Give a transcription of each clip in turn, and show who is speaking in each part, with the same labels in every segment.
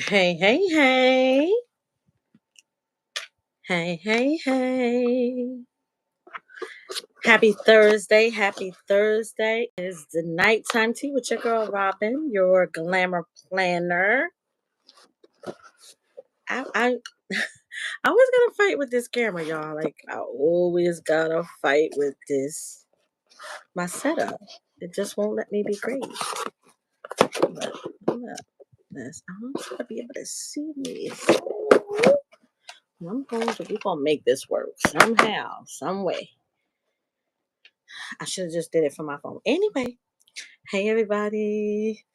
Speaker 1: Hey, hey, hey. Hey, hey, hey. Happy Thursday. Happy Thursday. It is the nighttime tea with your girl Robin, your glamour planner. I I was gonna fight with this camera, y'all. Like I always gotta fight with this my setup. It just won't let me be great. But look, this I want you to be able to see me. So we're gonna make this work somehow, some way. I should have just did it from my phone. Anyway, hey everybody.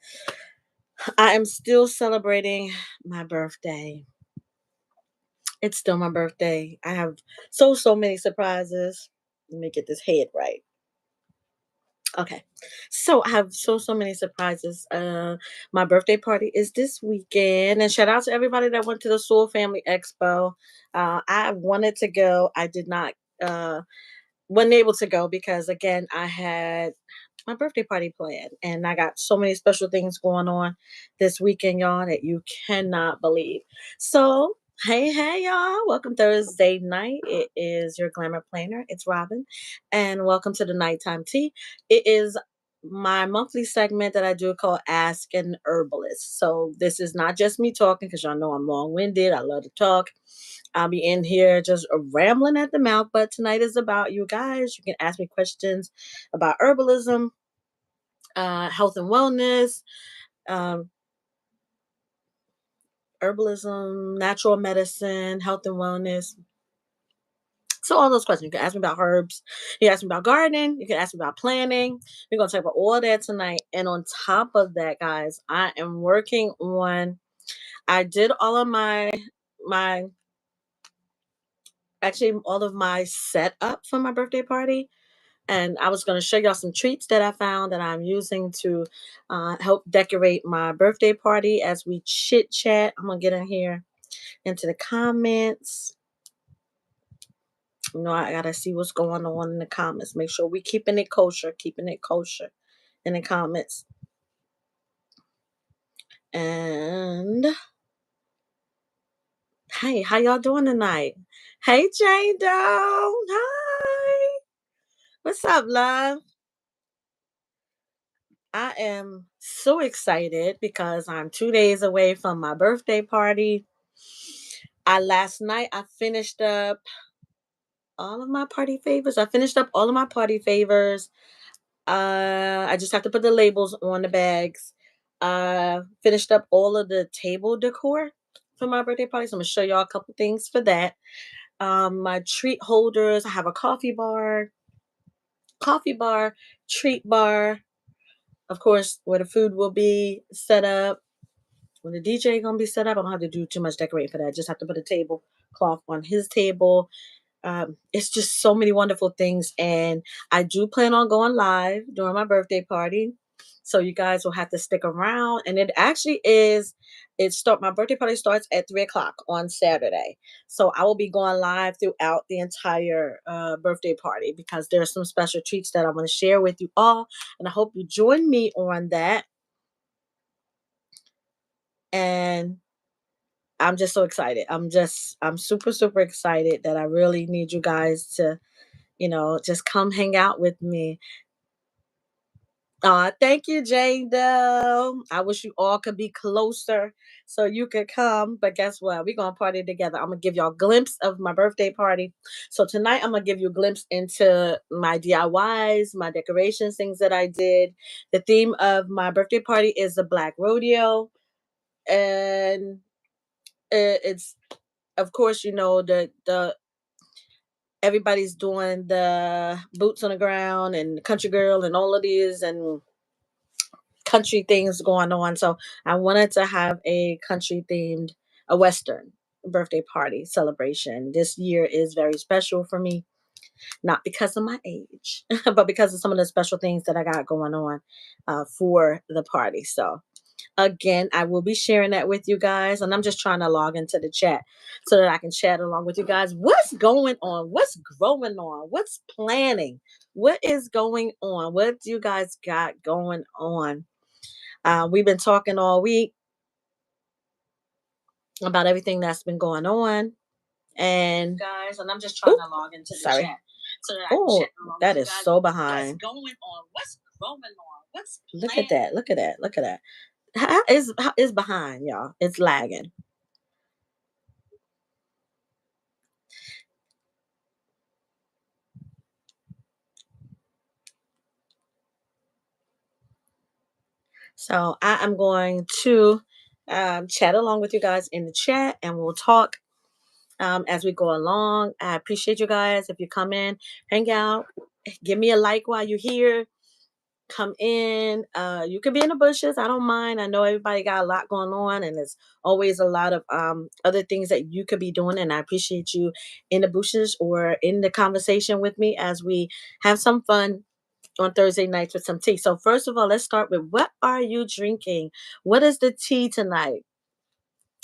Speaker 1: I am still celebrating my birthday. It's still my birthday. I have so many surprises. Let me get this head right. Okay. So I have so many surprises. My birthday party is this weekend. And shout out to everybody that went to the Soul Family Expo. I wanted to go. I did not wasn't able to go because again I had my birthday party planned and I got so many special things going on this weekend, y'all, that you cannot believe. So hey y'all, welcome Thursday night. It is your glamour planner. It's Robin, and welcome to the nighttime tea. It is my monthly segment that I do called Ask an Herbalist. So this is not just me talking because y'all know I'm long-winded. I love to talk. I'll be in here just rambling at the mouth, but tonight is about you guys. You can ask me questions about herbalism, health and wellness, um, herbalism, natural medicine, health and wellness. So all those questions. You can ask me about herbs. You can ask me about gardening. You can ask me about planning. We're gonna talk about all that tonight. And on top of that, guys, I am working on. I did all of my actually all of my setup for my birthday party. And I was going to show y'all some treats that I found that I'm using to help decorate my birthday party as we chit chat. I'm going to get in here into the comments. You know, I got to see what's going on in the comments. Make sure we keeping it kosher in the comments. And hey, how y'all doing tonight? Hey, Jane Doe. Hi. What's up, love? I am so excited because I'm 2 days away from my birthday party. I last night I finished up all of my party favors. I finished up all of my party favors. I just have to put the labels on the bags. Finished up all of the table decor for my birthday party. So I'm gonna show y'all a couple things for that. My treat holders. I have a coffee bar, treat bar. Of course, where the food will be set up. When the DJ gonna be set up, I don't have to do too much decorating for that. I just have to put a tablecloth on his table. It's just so many wonderful things, and I do plan on going live during my birthday party. So you guys will have to stick around. And it actually is. My birthday party starts at 3 o'clock on Saturday. So I will be going live throughout the entire birthday party because there are some special treats that I want to share with you all, and I hope you join me on that. And I'm just so excited. I'm super excited that I really need you guys to, just come hang out with me. Thank you, Jane Doe. I wish you all could be closer so you could come. But guess what? We're gonna party together. I'm gonna give y'all a glimpse of my birthday party. So tonight I'm gonna give you a glimpse into my DIYs, my decorations, things that I did. The theme of my birthday party is the Black Rodeo. And it's of course, the everybody's doing the boots on the ground and country girl and all of these and country things going on. So I wanted to have a Western birthday party celebration. This year is very special for me, not because of my age, but because of some of the special things that I got going on for the party. So again, I will be sharing that with you guys, and I'm just trying to log into the chat so that I can chat along with you guys. What's going on? What's growing on? What's planning? What is going on? What do you guys got going on? We've been talking all week. about everything that's been going on. And guys, and I'm just trying to log into the chat. So that oh, that is so behind. What's going on? What's going on? What's look at that. Look at that. Look at that. How is behind, y'all. It's lagging. So I am going to chat along with you guys in the chat, and we'll talk as we go along. I appreciate you guys. If you come in, hang out, give me a like while you're here. Come in. You can be in the bushes. I don't mind. I know everybody got a lot going on, and there's always a lot of other things that you could be doing. And I appreciate you in the bushes or in the conversation with me as we have some fun on Thursday nights with some tea. So first of all, let's start with what are you drinking? What is the tea tonight?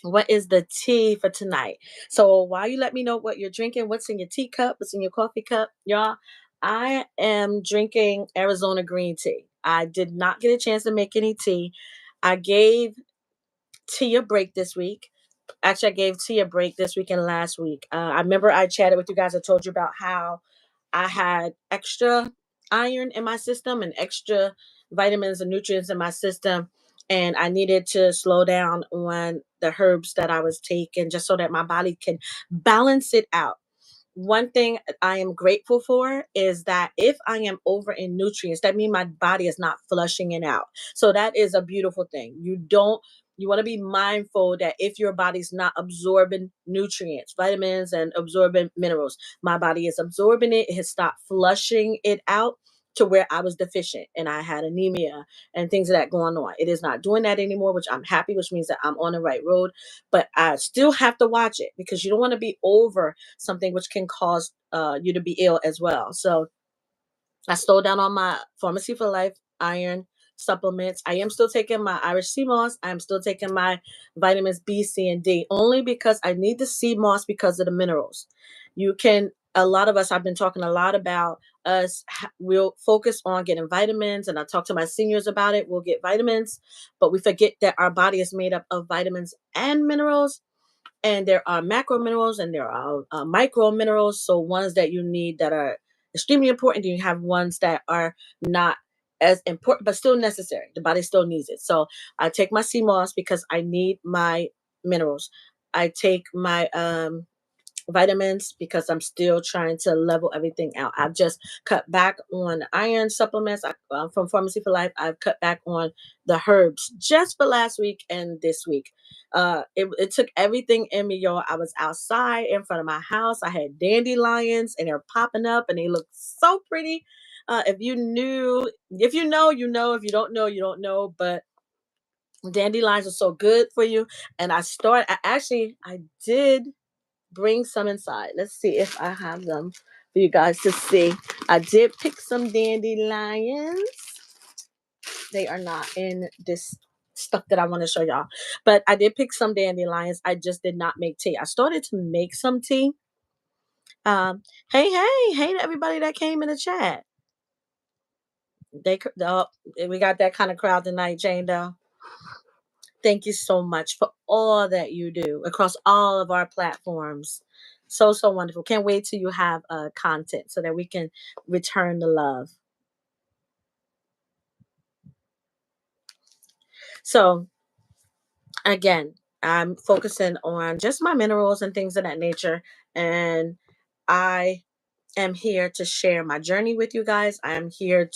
Speaker 1: What is the tea for tonight? So while you let me know what you're drinking, what's in your teacup, what's in your coffee cup, y'all, I am drinking Arizona green tea. I did not get a chance to make any tea. I gave tea a break this week. Actually, I gave tea a break this week and last week. I remember I chatted with you guys. I told you about how I had extra iron in my system and extra vitamins and nutrients in my system. And I needed to slow down on the herbs that I was taking just so that my body can balance it out. One thing I am grateful for is that if I am over in nutrients, that means my body is not flushing it out. So that is a beautiful thing. You want to be mindful that if your body's not absorbing nutrients, vitamins, and absorbing minerals, my body is absorbing it. It has stopped flushing it out to where I was deficient and I had anemia and things of that going on. It is not doing that anymore, which I'm happy, which means that I'm on the right road. But I still have to watch it because you don't want to be over something which can cause you to be ill as well. So I slowed down on my Pharmacy for Life iron supplements. I am still taking my Irish sea moss. I am still taking my vitamins B, C, and D only because I need the sea moss because of the minerals. You can, a lot of us, I've been talking a lot about us, we'll focus on getting vitamins, and I talk to my seniors about it. We'll get vitamins, but we forget that our body is made up of vitamins and minerals, and there are macro minerals and there are micro minerals. So ones that you need that are extremely important, and you have ones that are not as important but still necessary. The body still needs it. So I take my sea moss because I need my minerals. I take my vitamins because I'm still trying to level everything out. I've just cut back on iron supplements from Pharmacy for Life. I've cut back on the herbs just for last week and this week. It took everything in me, y'all. I was outside in front of my house. I had dandelions and they're popping up and they look so pretty. If you knew, if you know, you know. If you don't know, you don't know. But dandelions are so good for you. And I did bring some inside. Let's see if I have them for you guys to see. I did pick some dandelions. They are not in this stuff that I want to show y'all. But I did pick some dandelions. I just did not make tea. I started to make some tea. Um, hey to everybody that came in the chat. We got that kind of crowd tonight, Jane Doe. Thank you so much for all that you do across all of our platforms. So, so wonderful. Can't wait till you have content so that we can return the love. So, again, I'm focusing on just my minerals and things of that nature. And I am here to share my journey with you guys. I am here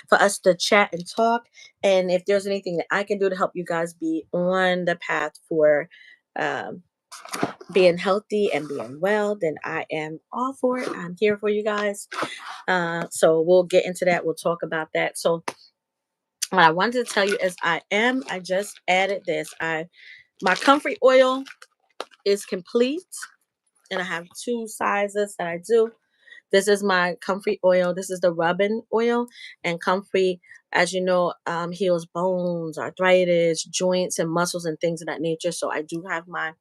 Speaker 1: for us to chat and talk. And if there's anything that I can do to help you guys be on the path for um, being healthy and being well, then I am all for it. I'm here for you guys. So we'll get into that. We'll talk about that. So what I wanted to tell you is I just added this. My comfrey oil is complete, and I have two sizes that I do. This is my comfrey oil. This is the rubbing oil. And comfrey, as you know, heals bones, arthritis, joints, and muscles and things of that nature. So I do have my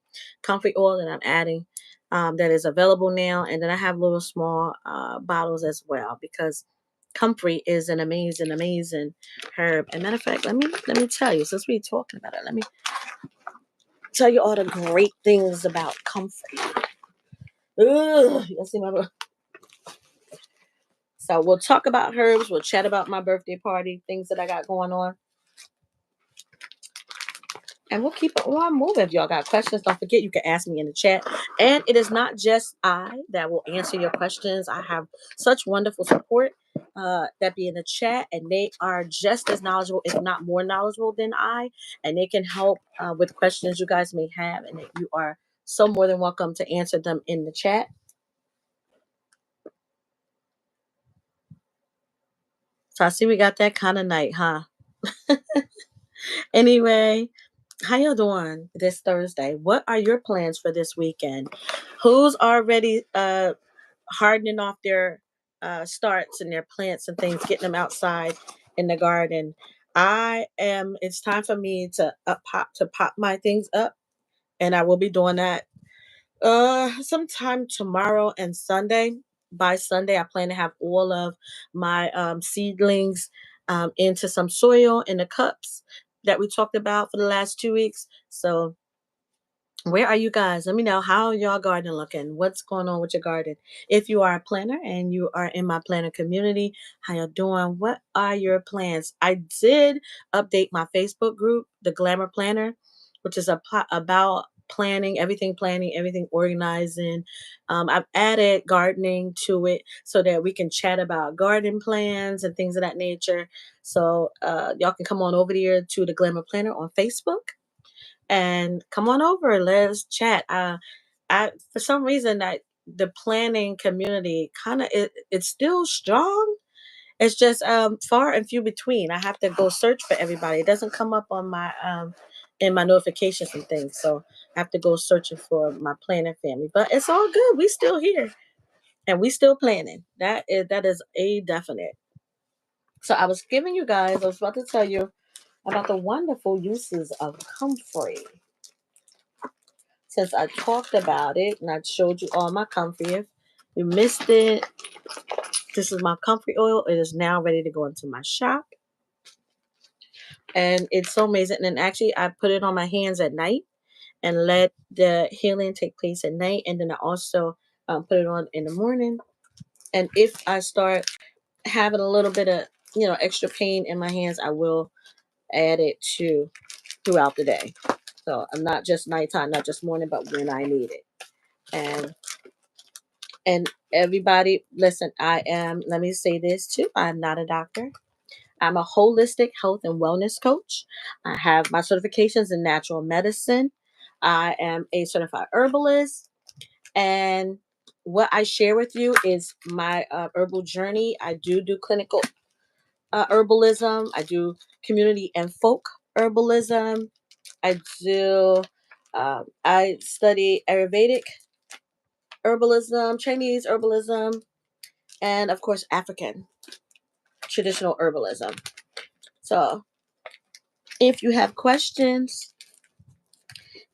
Speaker 1: comfrey oil that I'm adding that is available now. And then I have little small bottles as well because comfrey is an amazing, amazing herb. And matter of fact, let me tell you, since we're talking about it, tell you all the great things about comfrey. Ugh, you see my. So we'll talk about herbs. We'll chat about my birthday party, things that I got going on. And we'll keep it on moving. If y'all got questions, don't forget you can ask me in the chat. And it is not just I that will answer your questions. I have such wonderful support that be in the chat, and they are just as knowledgeable, if not more knowledgeable than I. And they can help with questions you guys may have, and that you are so more than welcome to answer them in the chat. So I see we got that kind of night, huh? Anyway, how you doing this Thursday? What are your plans for this weekend? Who's already hardening off their starts and their plants and things, getting them outside in the garden? I am. It's time for me to pop my things up, and I will be doing that sometime tomorrow and Sunday. By Sunday, I plan to have all of my seedlings into some soil in the cups that we talked about for the last 2 weeks. So where are you guys? Let me know, how y'all garden looking. What's going on with your garden? If you are a planner and you are in my planner community, how you doing? What are your plans? I did update my Facebook group, the Glamour Planner, which is about planning, everything organizing. I've added gardening to it so that we can chat about garden plans and things of that nature. So y'all can come on over here to the Glamour Planner on Facebook and come on over. Let's chat. I for some reason that the planning community kind of it's still strong. It's just far and few between. I have to go search for everybody. It doesn't come up on my in my notifications and things. So I have to go searching for my planning family. But it's all good. We still here and we still planning. That is a definite. So I was about to tell you about the wonderful uses of comfrey. Since I talked about it and I showed you all my comfrey. If you missed it, this is my comfrey oil. It is now ready to go into my shop. And it's so amazing. And actually, I put it on my hands at night and let the healing take place at night. And then I also put it on in the morning. And if I start having a little bit of, extra pain in my hands, I will add it to throughout the day. So I'm not just nighttime, not just morning, but when I need it. And everybody, listen, let me say this too, I'm not a doctor. I'm a holistic health and wellness coach. I have my certifications in natural medicine. I am a certified herbalist. And what I share with you is my herbal journey. I do clinical herbalism. I do community and folk herbalism. I study Ayurvedic herbalism, Chinese herbalism, and of course African traditional herbalism. So if you have questions,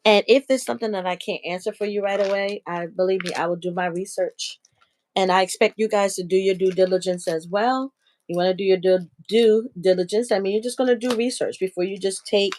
Speaker 1: and if there's something that I can't answer for you right away, I believe me, I will do my research. And I expect you guys to do your due diligence as well. You want to do your due diligence. I mean, you're just going to do research before you just take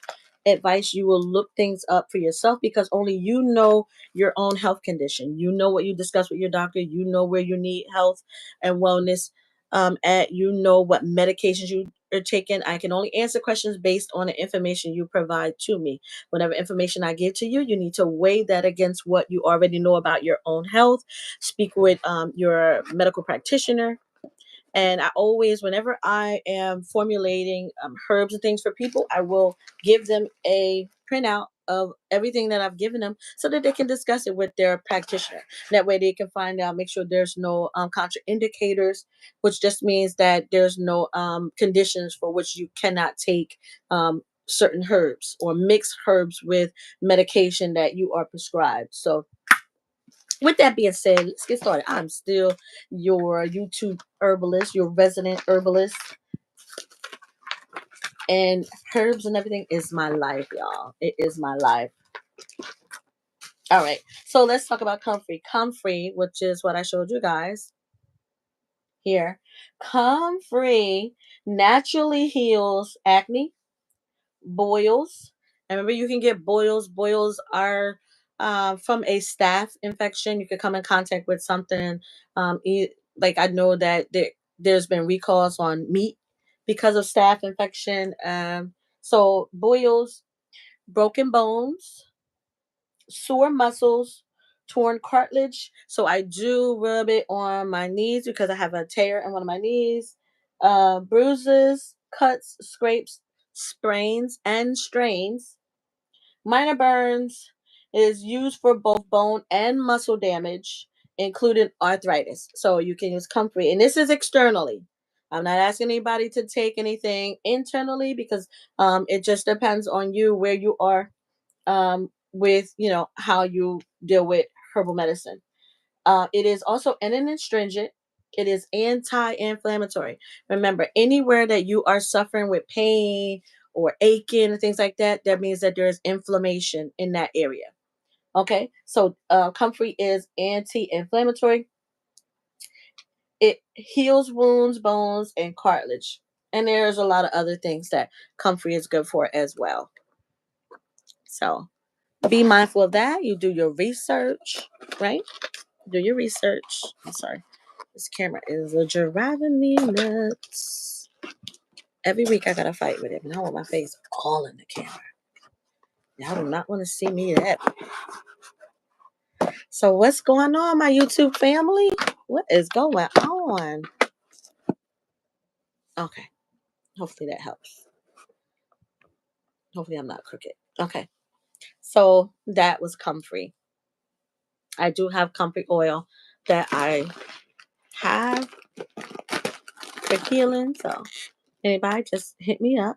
Speaker 1: advice. You will look things up for yourself because only you know your own health condition. You know what you discuss with your doctor. You know where you need health and wellness at. You know what medications you are taking. I can only answer questions based on the information you provide to me. Whatever information I give to you, you need to weigh that against what you already know about your own health. Speak with your medical practitioner. And I always, whenever I am formulating herbs and things for people, I will give them a printout of everything that I've given them so that they can discuss it with their practitioner. That way they can find out, make sure there's no contraindicators, which just means that there's no conditions for which you cannot take certain herbs or mix herbs with medication that you are prescribed. So with that being said, let's get started. I'm still your YouTube herbalist, your resident herbalist, and herbs and everything is my life, y'all. It is my life. All right, so let's talk about comfrey. Comfrey, which is what I showed you guys here. Comfrey naturally heals acne, boils, And remember, you can get boils. Boils are from a staph infection. You could come in contact with something. Like I know that there's been recalls on meat because of staph infection. So boils, broken bones, sore muscles, torn cartilage. So I do rub it on my knees because I have a tear in one of my knees. Bruises, cuts, scrapes, sprains, and strains. Minor burns is used for both bone and muscle damage, including arthritis. So you can use comfrey. And this is externally. I'm not asking anybody to take anything internally because it just depends on you where you are with how you deal with herbal medicine. It is also an astringent. It is anti-inflammatory. Remember, anywhere that you are suffering with pain or aching and things like that, that means that there is inflammation in that area. Okay, so comfrey is anti-inflammatory. It heals wounds, bones, and cartilage. And there's a lot of other things that comfrey is good for as well. So be mindful of that. You do your research, right? Do your research. I'm sorry. This camera is driving me nuts. Every week I gotta fight with it, and I want my face all in the camera. Y'all do not want to see me that. So what's going on, my YouTube family? What is going on? Okay. Hopefully that helps. Hopefully I'm not crooked. Okay. So that was comfrey. I do have comfrey oil that I have for healing. So anybody just hit me up.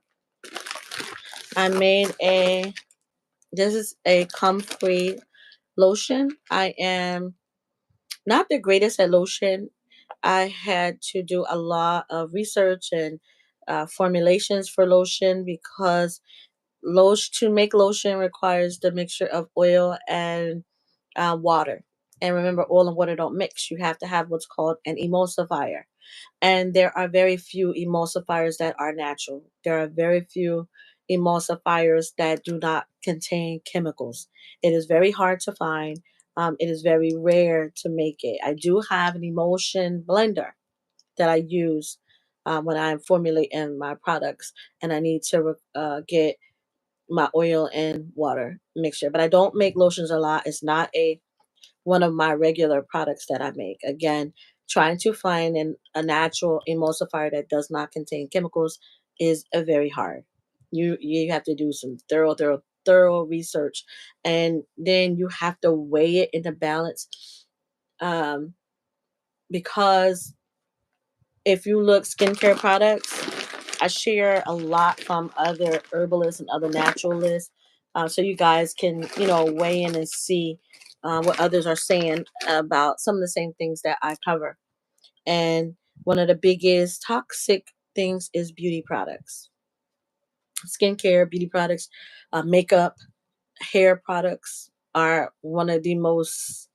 Speaker 1: I made this is a comfrey lotion. I am not the greatest at lotion. I had to do a lot of research and formulations for lotion because lotion to make lotion requires the mixture of oil and water. And remember, oil and water don't mix. You have to have what's called an emulsifier. And there are very few emulsifiers that are natural. There are very few emulsifiers that do not contain chemicals. It is very hard to find. It is very rare to make it. I do have an emulsion blender that I use when I'm formulating my products, and I need to get my oil and water mixture. But I don't make lotions a lot. It's not a one of my regular products that I make. Again, trying to find a natural emulsifier that does not contain chemicals is a very hard. You have to do some thorough research, and then you have to weigh it in the balance. Um, because if you look skincare products, I share a lot from other herbalists and other naturalists, so you guys can weigh in and see what others are saying about some of the same things that I cover. And one of the biggest toxic things is beauty products, skincare, beauty products, makeup, hair products are one of the most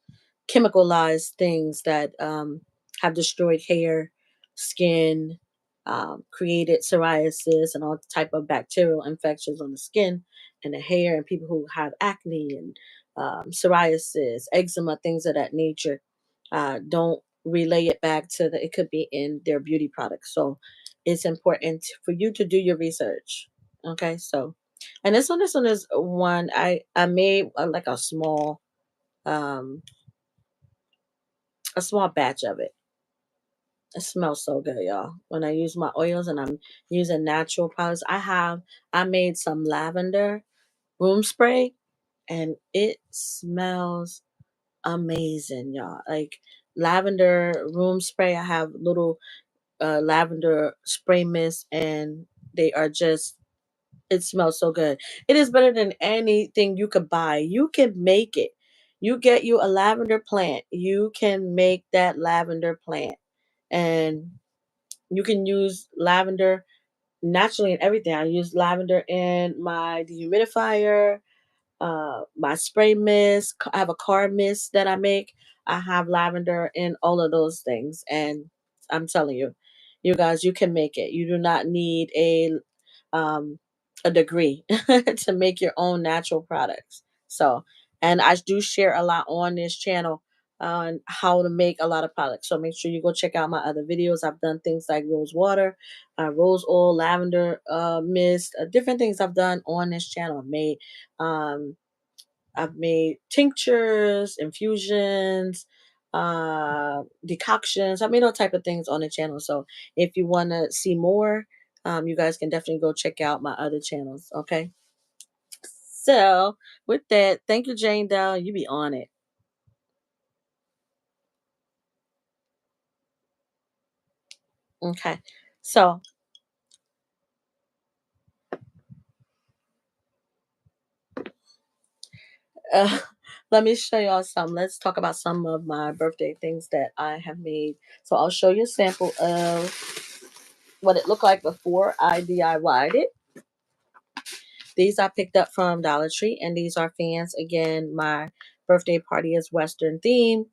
Speaker 1: chemicalized things that have destroyed hair, skin, created psoriasis and all type of bacterial infections on the skin and the hair, and people who have acne and psoriasis, eczema, things of that nature. Don't relay it back to it could be in their beauty products. So it's important for you to do your research. Okay, so and this one is one I made like um a small batch of it. It smells so good, y'all. When I use my oils and I'm using natural products, I made some lavender room spray, and it smells amazing, y'all. Like lavender room spray. I have little lavender spray mist, and they are just it smells so good. It is better than anything you could buy. You can make it. You get you a lavender plant. You can make that lavender plant. And you can use lavender naturally in everything. I use lavender in my dehumidifier, my spray mist. I have a car mist that I make. I have lavender in all of those things. And I'm telling you, you guys, you can make it. You do not need a um, a degree to make your own natural products. So, and I do share a lot on this channel on how to make a lot of products. So make sure you go check out my other videos. I've done things like rose water, rose oil, lavender mist, different things I've done on this channel. Um, I've made tinctures, infusions, decoctions. I made all type of things on the channel. So if you want to see more, you guys can definitely go check out my other channels. Okay. So with that, thank you, Jane Dow. You be on it. Okay. So uh, let me show y'all some. Let's talk about some of my birthday things that I have made. So I'll show you a sample of what it looked like before I DIY'd it. These I picked up from Dollar Tree, and these are fans. Again, my birthday party is Western theme,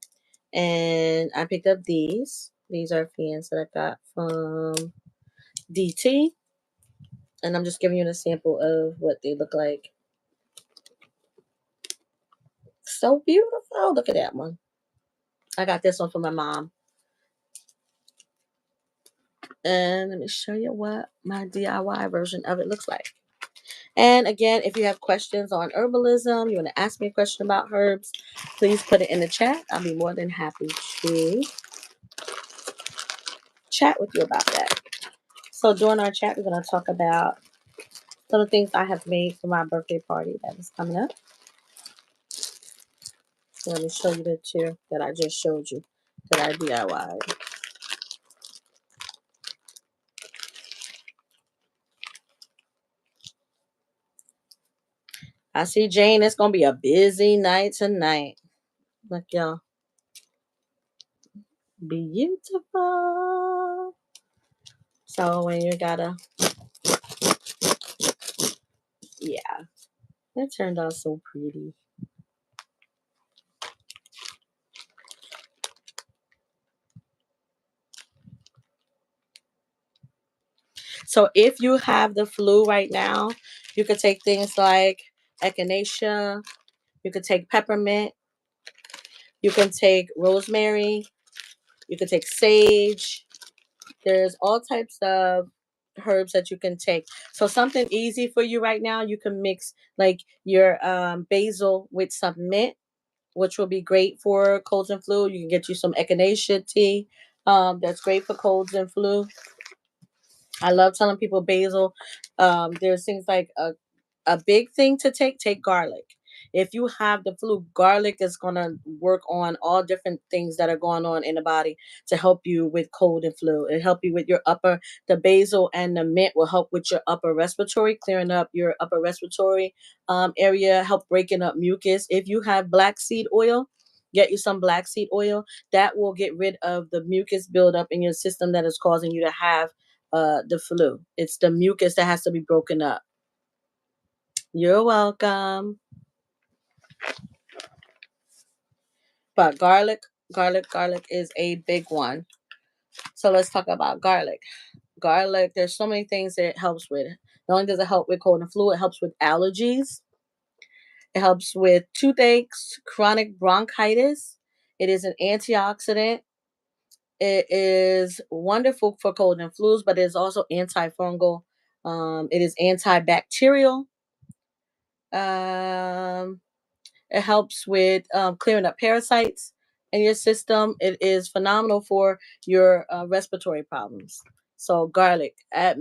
Speaker 1: and I picked up these. These are fans that I got from DT, and I'm just giving you an sample of what they look like. So beautiful. Look at that one. I got this one for my mom. And let me show you what my DIY version of it looks like. And again, if you have questions on herbalism, you want to ask me a question about herbs, please put it in the chat. I'll be more than happy to chat with you about that. So during our chat, we're going to talk about some of the things I have made for my birthday party that is coming up. So let me show you the two that I just showed you that I DIY'd. I see Jane, it's going to be a busy night tonight. Look, y'all. Beautiful. So when you gotta, yeah, it turned out so pretty. So if you have the flu right now, you could take things like echinacea, you could take peppermint, you can take rosemary, you can take sage. There's all types of herbs that you can take. So something easy for you right now, you can mix like your basil with some mint, which will be great for colds and flu. You can get you some echinacea tea. That's great for colds and flu. I love telling people basil. There's things like a big thing to take garlic. If you have the flu, garlic is going to work on all different things that are going on in the body to help you with cold and flu. It help you with your upper, the basil and the mint will help with your upper respiratory, clearing up your upper respiratory area, help breaking up mucus. If you have black seed oil, get you some black seed oil. That will get rid of the mucus buildup in your system that is causing you to have the flu. It's the mucus that has to be broken up. You're welcome. But garlic is a big one. So let's talk about garlic. Garlic, there's so many things that it helps with. Not only does it help with cold and flu, it helps with allergies. It helps with toothaches, chronic bronchitis. It is an antioxidant. It is wonderful for cold and flus, but it is also antifungal. It is antibacterial. Um, It helps with clearing up parasites in your system. It is phenomenal for your respiratory problems. So garlic, add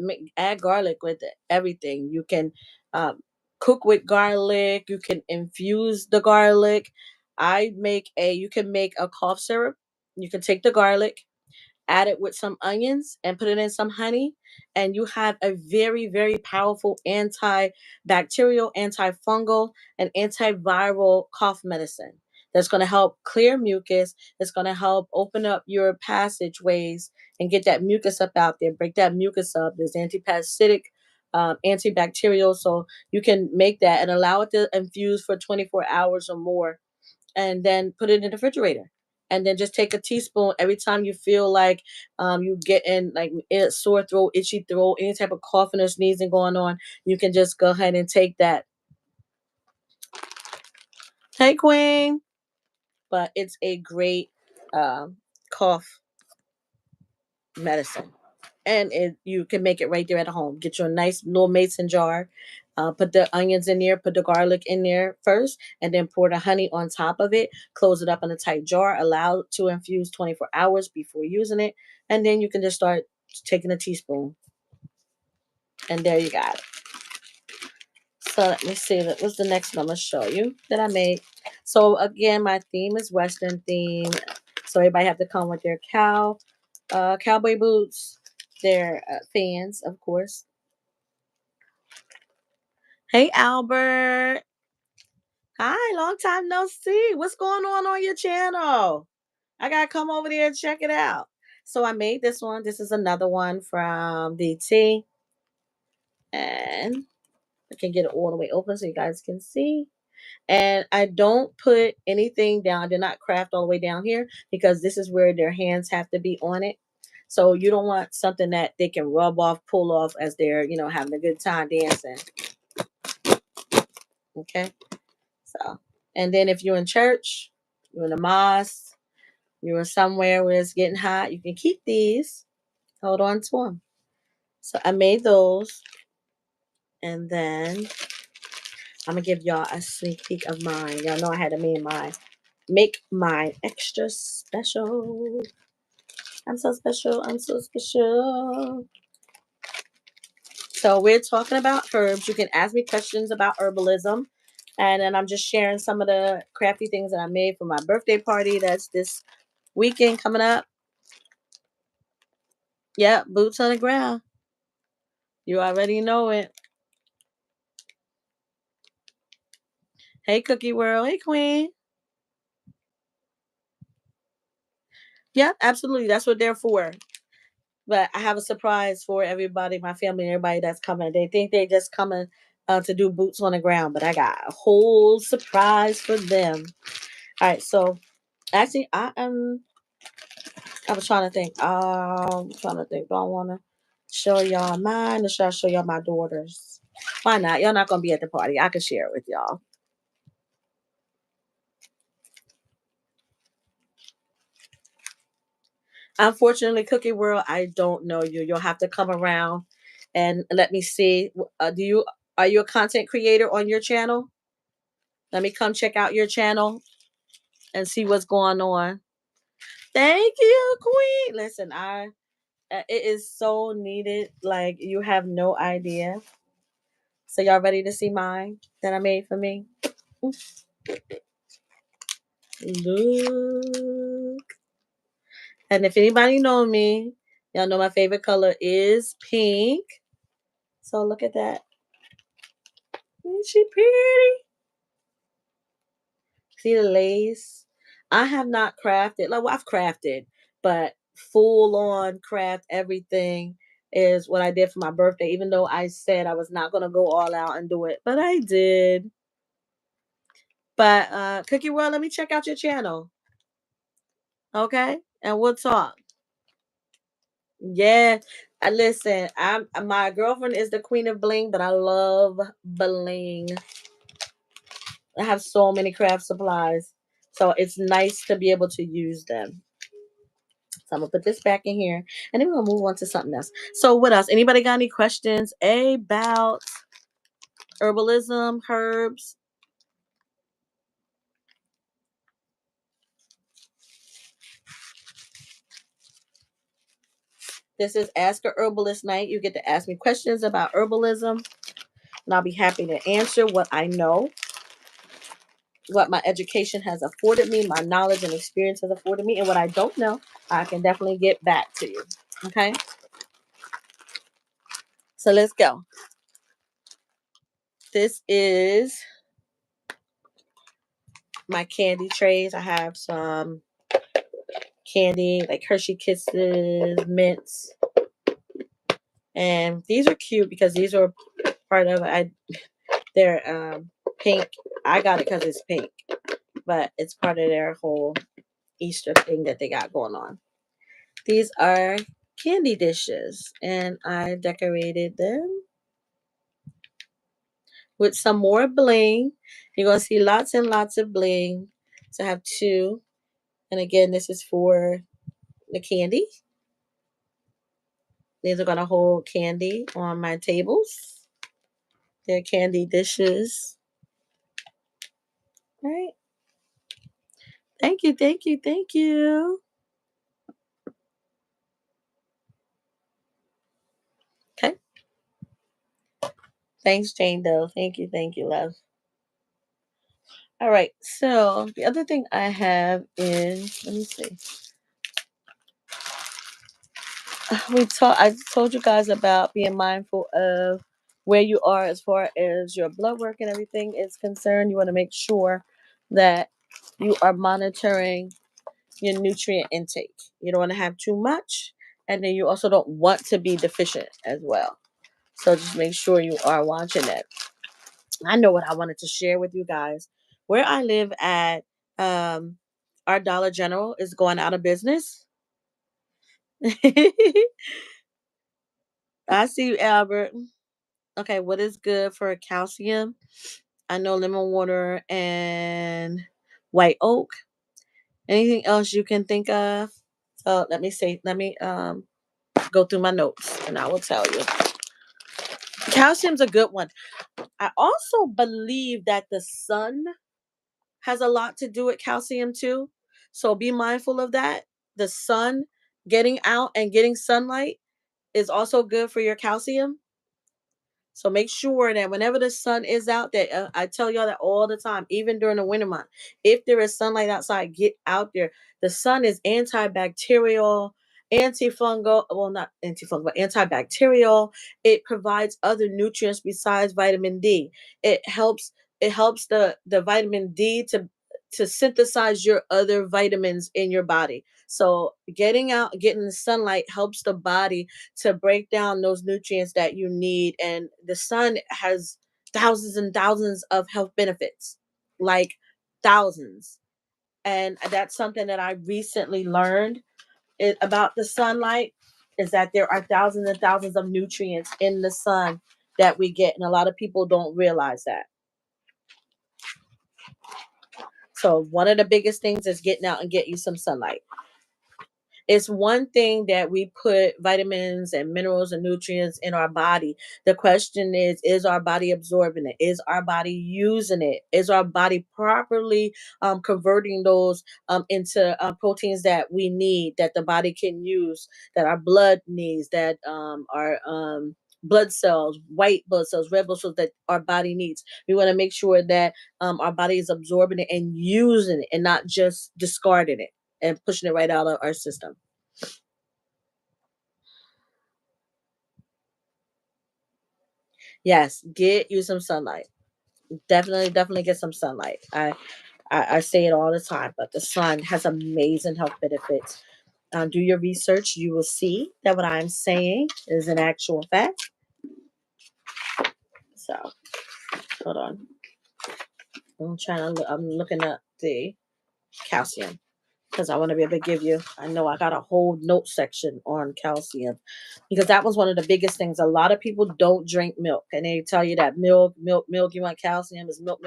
Speaker 1: garlic with everything. You can cook with garlic. You can infuse the garlic. You can make a cough syrup. You can take the garlic, add it with some onions and put it in some honey, and you have a very, very powerful antibacterial, antifungal, and antiviral cough medicine that's going to help clear mucus. It's going to help open up your passageways and get that mucus up out there, break that mucus up. There's antiparasitic, antibacterial, so you can make that and allow it to infuse for 24 hours or more, and then put it in the refrigerator. And then just take a teaspoon every time you feel like you getting like a sore throat, itchy throat, any type of coughing or sneezing going on. You can just go ahead and take that. Hey, Queen. But it's a great cough medicine. And you can make it right there at home. Get you a nice little mason jar. Put the onions in there, put the garlic in there first, and then pour the honey on top of it. Close it up in a tight jar. Allow it to infuse 24 hours before using it. And then you can just start taking a teaspoon. And there you got it. So let me see. What's the next one I'm going to show you that I made? So again, my theme is Western theme. So everybody have to come with their cowboy boots, their fans, of course. Hey, Albert. Hi, long time no see. What's going on your channel? I got to come over there and check it out. So I made this one. This is another one from DT. And I can get it all the way open so you guys can see. And I don't put anything down. I did not craft all the way down here because this is where their hands have to be on it. So you don't want something that they can rub off, pull off as they're, having a good time dancing. Okay. So, and then if you're in church, you're in a mosque, you're somewhere where it's getting hot, you can keep these. Hold on to them. So I made those. And then I'm going to give y'all a sneak peek of mine. Y'all know I had to make mine extra special. I'm so special. I'm so special. So we're talking about herbs. You can ask me questions about herbalism. And then I'm just sharing some of the crafty things that I made for my birthday party. That's this weekend coming up. Yep, boots on the ground. You already know it. Hey, Cookie World. Hey, Queen. Yeah, absolutely. That's what they're for. But I have a surprise for everybody, my family, and everybody that's coming. They think they just coming to do boots on the ground, but I got a whole surprise for them. All right, so actually, I was trying to think. Do I want to show y'all mine, or should I show y'all my daughters? Why not? Y'all not gonna be at the party. I can share it with y'all. Unfortunately, Cookie World, I don't know you. You'll have to come around and let me see. Are you a content creator on your channel? Let me come check out your channel and see what's going on. Thank you, Queen. Listen, it is so needed. Like you have no idea. So y'all ready to see mine that I made for me? Look. And if anybody know me, y'all know my favorite color is pink. So look at that. Isn't she pretty? See the lace? I have not crafted. Like, well, I've crafted, but full on craft everything is what I did for my birthday. Even though I said I was not gonna go all out and do it, but I did. But Cookie World, let me check out your channel, okay? And we'll talk. Yeah, listen. I'm my girlfriend is the queen of bling, but I love bling. I have so many craft supplies, so it's nice to be able to use them. So I'm gonna put this back in here, and then we're gonna move on to something else. So what else? Anybody got any questions about herbalism, herbs? This is Ask a Herbalist Night. You get to ask me questions about herbalism, and I'll be happy to answer what I know, what my education has afforded me, my knowledge and experience has afforded me, and what I don't know, I can definitely get back to you. Okay? So let's go. This is my candy trays. I have some candy like Hershey Kisses, mints, and these are cute because these are part of they're pink. I got it because it's pink, but it's part of their whole Easter thing that they got going on. These are candy dishes, and I decorated them with some more bling. You're going to see lots and lots of bling. So I have two. And again, this is for the candy. These are going to hold candy on my tables. They're candy dishes. All right. Thank you, thank you, thank you. Okay. Thanks, Jane Doe. Thank you, love. All right. So the other thing I have is, let me see. I told you guys about being mindful of where you are as far as your blood work and everything is concerned. You want to make sure that you are monitoring your nutrient intake. You don't want to have too much, and then you also don't want to be deficient as well. So just make sure you are watching that. I know what I wanted to share with you guys. Where I live at, our Dollar General is going out of business. I see you, Albert. Okay, what is good for calcium? I know lemon water and white oak. Anything else you can think of? So let me go through my notes and I will tell you. Calcium's a good one. I also believe that the sun has a lot to do with calcium too. So be mindful of that. The sun, getting out and getting sunlight is also good for your calcium. So make sure that whenever the sun is out, that I tell y'all that all the time, even during the winter month, if there is sunlight outside, get out there. The sun is antibacterial, antifungal, well, not antifungal, but antibacterial. It provides other nutrients besides vitamin D. It helps the vitamin D to synthesize your other vitamins in your body. So getting out, getting the sunlight helps the body to break down those nutrients that you need. And the sun has thousands and thousands of health benefits, like thousands. And that's something that I recently learned about the sunlight, is that there are thousands and thousands of nutrients in the sun that we get. And a lot of people don't realize that. So one of the biggest things is getting out and get you some sunlight. It's one thing that we put vitamins and minerals and nutrients in our body. The question is our body absorbing it? Is our body using it? Is our body properly converting those into proteins that we need, that the body can use, that our blood needs, that our blood cells, white blood cells, red blood cells, that our body needs? We want to make sure that our body is absorbing it and using it and not just discarding it and pushing it right out of our system. Yes, get you some sunlight. Definitely get some sunlight. I say it all the time, but the sun has amazing health benefits. Do your research. You will see that what I'm saying is an actual fact. So hold on. I'm looking at the calcium because I want to be able to give you. I know I got a whole note section on calcium because that was one of the biggest things. A lot of people don't drink milk, and they tell you that milk. You want calcium? Is milk.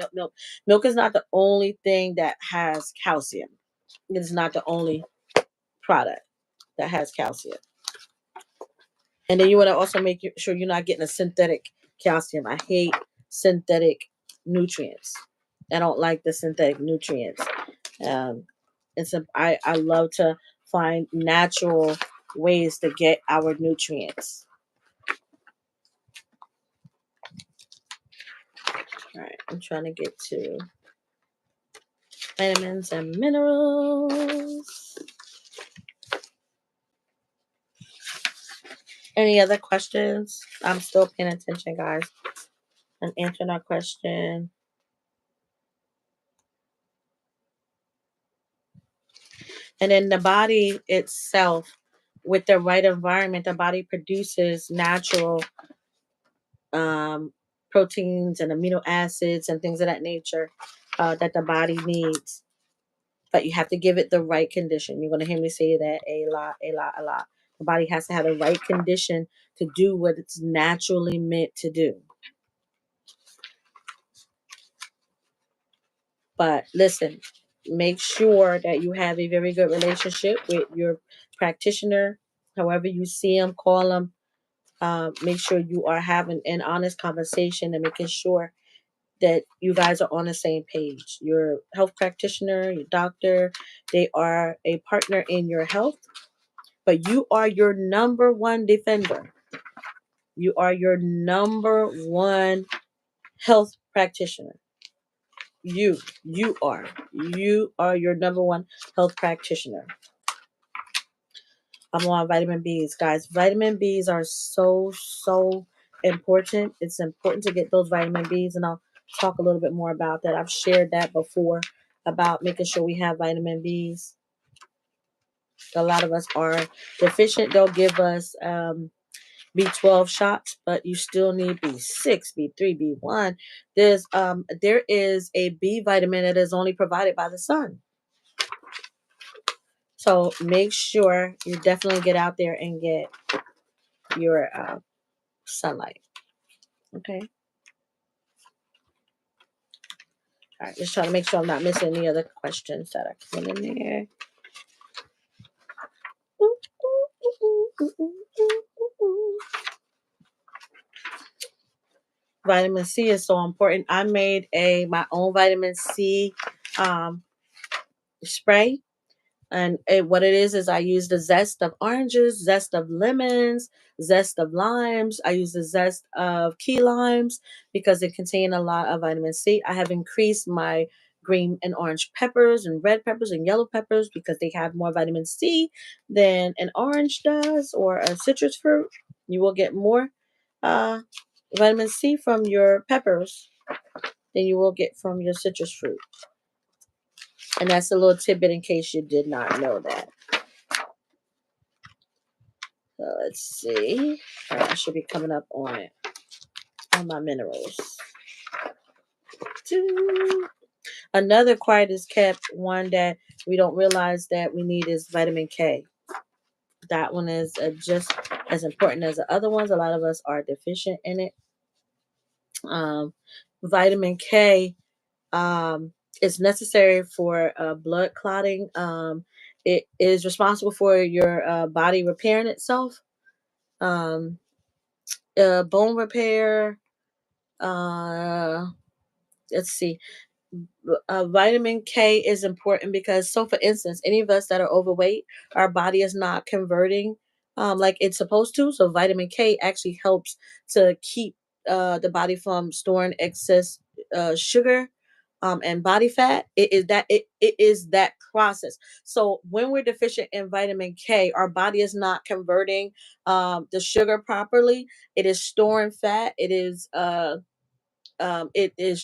Speaker 1: Milk is not the only thing that has calcium. It is not the only product that has calcium. And then you want to also make sure you're not getting a synthetic calcium. I hate synthetic nutrients. I don't like the synthetic nutrients. Um, I love to find natural ways to get our nutrients. All right, I'm trying to get to vitamins and minerals. Any other questions? I'm still paying attention, guys. I'm answering our question. And then the body itself, with the right environment, the body produces natural um, proteins and amino acids and things of that nature that the body needs. but you have to give it the right condition. You're going to hear me say that a lot, a lot, a lot. The body has to have the right condition to do what it's naturally meant to do. But listen, make sure that you have a very good relationship with your practitioner. However you see them, call them. Make sure you are having an honest conversation and making sure that you guys are on the same page. Your health practitioner, your doctor, they are a partner in your health, but you are your number one defender. You are your number one health practitioner. You are your number one health practitioner. I'm on vitamin B's, guys. Vitamin B's are so important. It's important to get those vitamin B's, and I'll talk a little bit more about that. I've shared that before about making sure we have vitamin B's. A lot of us are deficient. They'll give us B12 shots, but you still need B6, B3, B1. There is a B vitamin that is only provided by the sun. So make sure you definitely get out there and get your sunlight. Okay. All right. Just trying to make sure I'm not missing any other questions that are coming in there. Vitamin C is so important. I made my own vitamin C um, spray. And what it is I use the zest of oranges, zest of lemons, zest of limes. I use the zest of key limes because they contain a lot of vitamin C. I have increased my green and orange peppers and red peppers and yellow peppers because they have more vitamin C than an orange does or a citrus fruit. You will get more uh, vitamin C from your peppers than you will get from your citrus fruit. And that's a little tidbit in case you did not know that. So let's see. All right, I should be coming up on my minerals. Another quiet is kept one that we don't realize that we need is vitamin K. That one is just as important as the other ones. A lot of us are deficient in it. Vitamin K is necessary for blood clotting. It is responsible for your body repairing itself, um, bone repair. Uh, let's see. Vitamin K is important because, so for instance, any of us that are overweight, our body is not converting like it's supposed to. So vitamin K actually helps to keep the body from storing excess sugar and body fat. It is that process. So when we're deficient in vitamin K, our body is not converting the sugar properly. It is storing fat. It is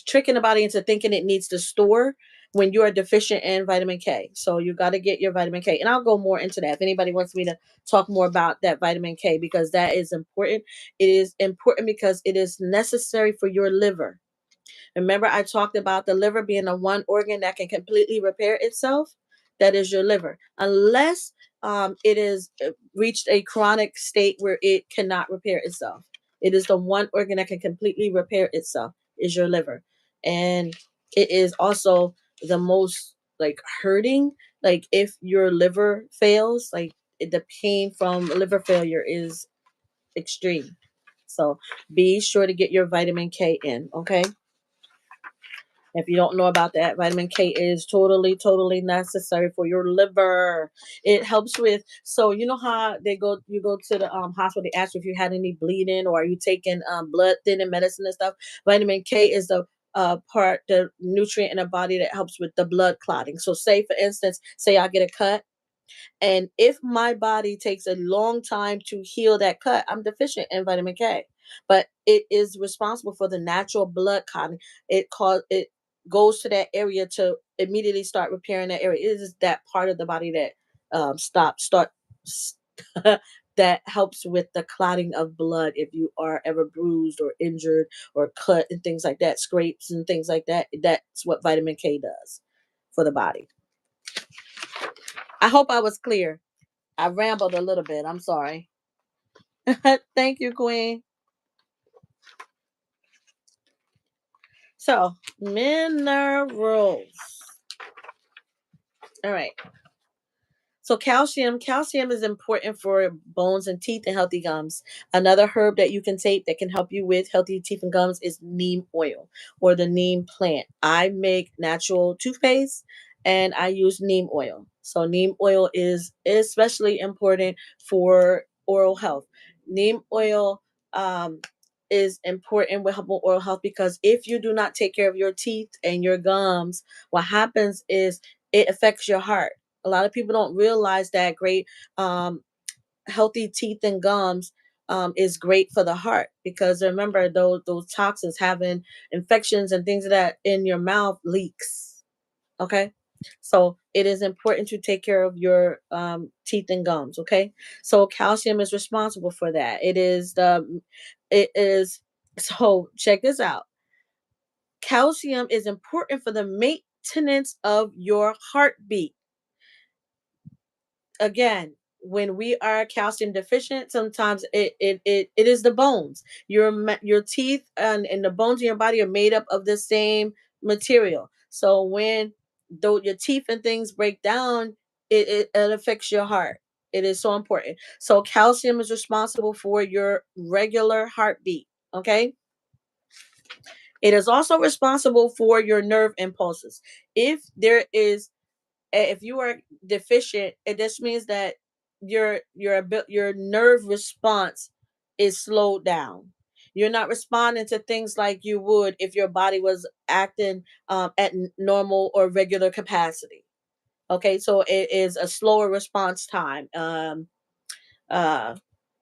Speaker 1: tricking the body into thinking it needs to store when you are deficient in vitamin K. So you got to get your vitamin K. And I'll go more into that if anybody wants me to talk more about that vitamin K because that is important. It is important because it is necessary for your liver. Remember, I talked about the liver being the one organ that can completely repair itself. That is your liver, unless it is reached a chronic state where it cannot repair itself. It is the one organ that can completely repair itself. Is your liver, and it is also the most like hurting. Like if your liver fails, like the pain from liver failure is extreme. So be sure to get your vitamin K in. Okay. If you don't know about that, vitamin K is totally necessary for your liver. It helps with, so you know how you go to the hospital, they ask you if you had any bleeding or are you taking blood thinning medicine and stuff. Vitamin K is the nutrient in the body that helps with the blood clotting. So say for instance, say I get a cut, and if my body takes a long time to heal that cut, I'm deficient in vitamin K. But it is responsible for the natural blood clotting. It goes to that area to immediately start repairing that area. It is that part of the body that start that helps with the clotting of blood if you are ever bruised or injured or cut and things like that, scrapes and things like that. That's what vitamin K does for the body. I hope I was clear. I rambled a little bit. I'm sorry. Thank you, Queen. So, minerals. All right. So calcium is important for bones and teeth and healthy gums. Another herb that you can take that can help you with healthy teeth and gums is neem oil or the neem plant. I make natural toothpaste and I use neem oil. So neem oil is especially important for oral health. Neem oil is important with oral health because if you do not take care of your teeth and your gums, what happens is it affects your heart. A lot of people don't realize that great um, healthy teeth and gums is great for the heart because remember those toxins having infections and things of that in your mouth leaks. Okay, so it is important to take care of your teeth and gums. Okay, so calcium is responsible for that. It is so check this out. Calcium is important for the maintenance of your heartbeat. Again, when we are calcium deficient, sometimes it is the bones. Your teeth and the bones in your body are made up of the same material. So when though your teeth and things break down, it affects your heart. It is so important. So calcium is responsible for your regular heartbeat. Okay. It is also responsible for your nerve impulses. If there is if you are deficient, it just means that your nerve response is slowed down. You're not responding to things like you would if your body was acting at normal or regular capacity. Okay, so it is a slower response time. Uh,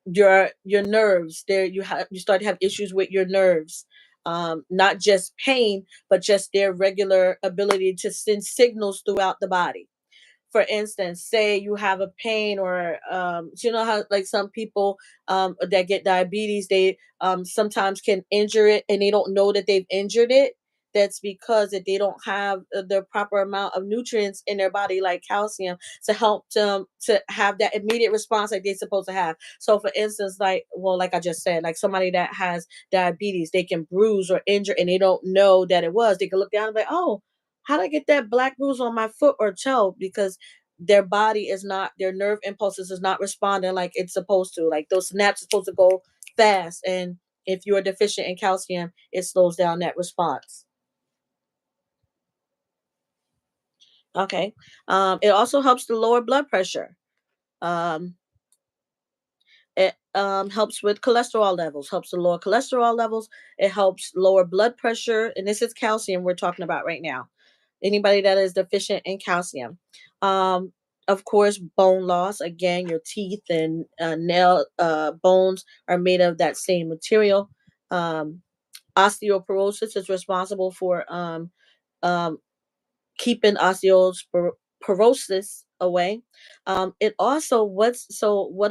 Speaker 1: your nerves there you start to have issues with your nerves, not just pain but just their regular ability to send signals throughout the body. For instance, say you have a pain or you know how like some people that get diabetes, they sometimes can injure it and they don't know that they've injured it. That's because that they don't have the proper amount of nutrients in their body like calcium to help them to have that immediate response like they're supposed to have. So for instance, like I just said, like somebody that has diabetes, they can bruise or injure and they don't know that it was. They can look down and be like, oh, how did I get that black bruise on my foot or toe? Because their body is not, their nerve impulses is not responding like it's supposed to. Like those snaps are supposed to go fast. And if you are deficient in calcium, it slows down that response. Okay. It also helps to lower blood pressure. Um, it helps with cholesterol levels, helps to lower cholesterol levels. It helps lower blood pressure. And this is calcium we're talking about right now. Anybody that is deficient in calcium. Um, of course, bone loss. Again, your teeth and nail bones are made of that same material. Um, Osteoporosis is responsible for um, keeping osteoporosis away. It also what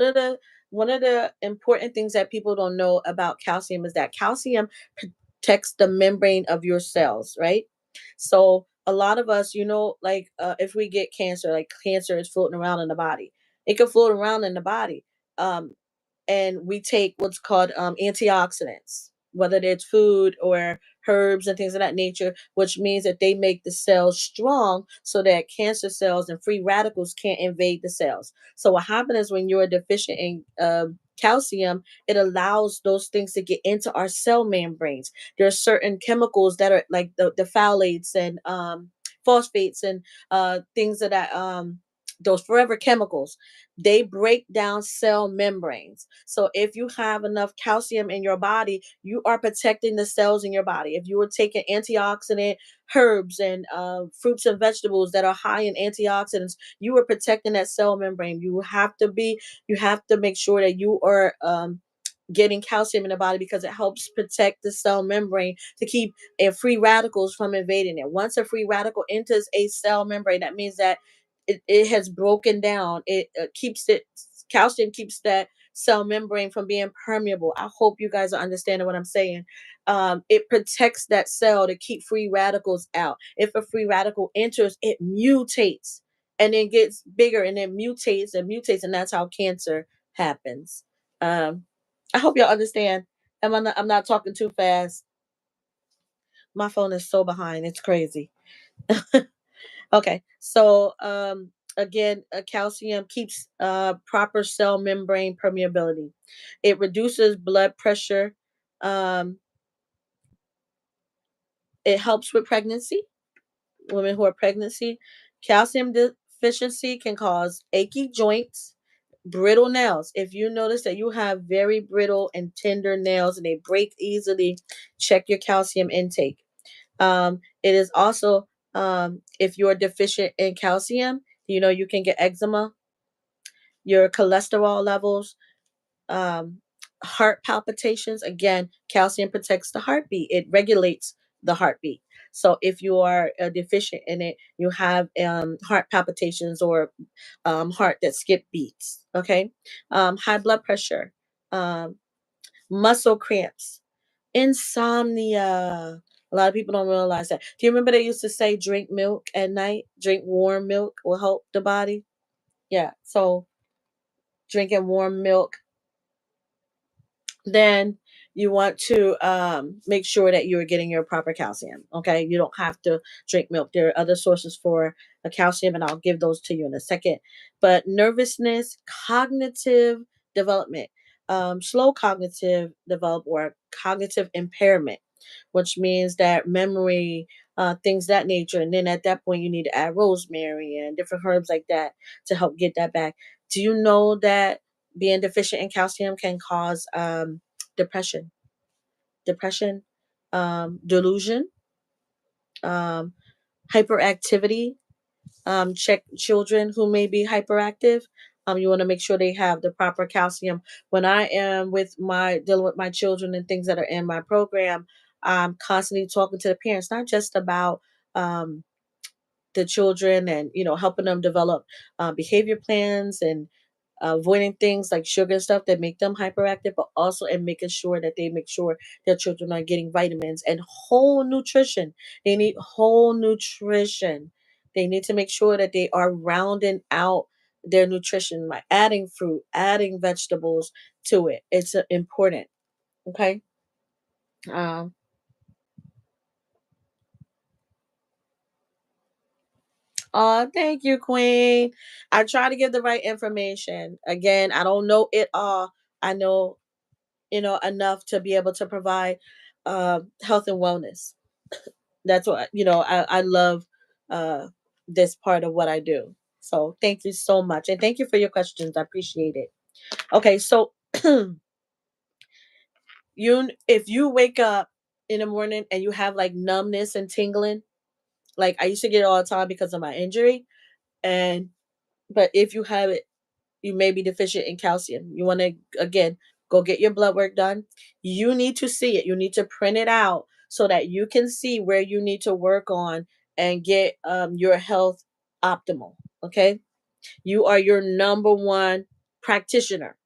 Speaker 1: are the one of the important things that people don't know about calcium is that calcium protects the membrane of your cells, right? So a lot of us, like if we get cancer, like cancer is floating around in the body. It can float around in the body. Um, and we take what's called antioxidants, whether it's food or herbs and things of that nature, which means that they make the cells strong so that cancer cells and free radicals can't invade the cells. So what happens is when you're deficient in calcium, it allows those things to get into our cell membranes. There are certain chemicals that are like the phthalates and phosphates and things of that those forever chemicals, they break down cell membranes. So if you have enough calcium in your body, you are protecting the cells in your body. If you were taking antioxidant herbs and fruits and vegetables that are high in antioxidants, you are protecting that cell membrane. You have to make sure that you are getting calcium in the body because it helps protect the cell membrane to keep free radicals from invading it. Once a free radical enters a cell membrane, that means that it has broken down. It keeps it, calcium keeps that cell membrane from being permeable. I hope you guys are understanding what I'm saying. It protects that cell to keep free radicals out. If a free radical enters, it mutates. and it gets bigger and it mutates and mutates, and that's how cancer happens. Um, I hope y'all understand. I'm not talking too fast. My phone is so behind. It's crazy. Okay. So again, calcium keeps proper cell membrane permeability. It reduces blood pressure. Um, it helps with pregnancy. Women who are pregnancy. Calcium deficiency can cause achy joints, brittle nails. If you notice that you have very brittle and tender nails and they break easily, check your calcium intake. It is also, if you're deficient in calcium, you can get eczema, your cholesterol levels, um, heart palpitations. Again, calcium protects the heartbeat, it regulates the heartbeat. So if you are deficient in it, you have heart palpitations or heart that skip beats. Okay. High blood pressure, um, muscle cramps, insomnia. A lot of people don't realize that. Do you remember they used to say drink milk at night? Drink warm milk will help the body. Yeah. So drinking warm milk, then you want to make sure that you're getting your proper calcium. Okay, you don't have to drink milk. There are other sources for the calcium, and I'll give those to you in a second. But nervousness, cognitive development, slow cognitive develop or cognitive impairment, which means that memory, things that nature. And then at that point, you need to add rosemary and different herbs like that to help get that back. Do you know that being deficient in calcium can cause depression, depression, delusion, um, hyperactivity? Check children who may be hyperactive. You want to make sure they have the proper calcium. When I am with my dealing with my children and things that are in my program, I'm constantly talking to the parents, not just about um, the children and helping them develop behavior plans and avoiding things like sugar and stuff that make them hyperactive, but also in making sure that they make sure their children are getting vitamins and whole nutrition. They need whole nutrition. They need to make sure that they are rounding out their nutrition by adding fruit, adding vegetables to it. It's important. Okay. Um, oh, thank you, Queen. I try to give the right information. Again, I don't know it all. I know enough to be able to provide health and wellness. That's what I love uh, this part of what I do. So thank you so much, and thank you for your questions. I appreciate it. Okay, so if you wake up in the morning and you have like numbness and tingling, like I used to get it all the time because of my injury, and but if you have it, you may be deficient in calcium. You want to, again, go get your blood work done. You need to see it. You need to print it out so that you can see where you need to work on and get your health optimal. Okay. You are your number one practitioner.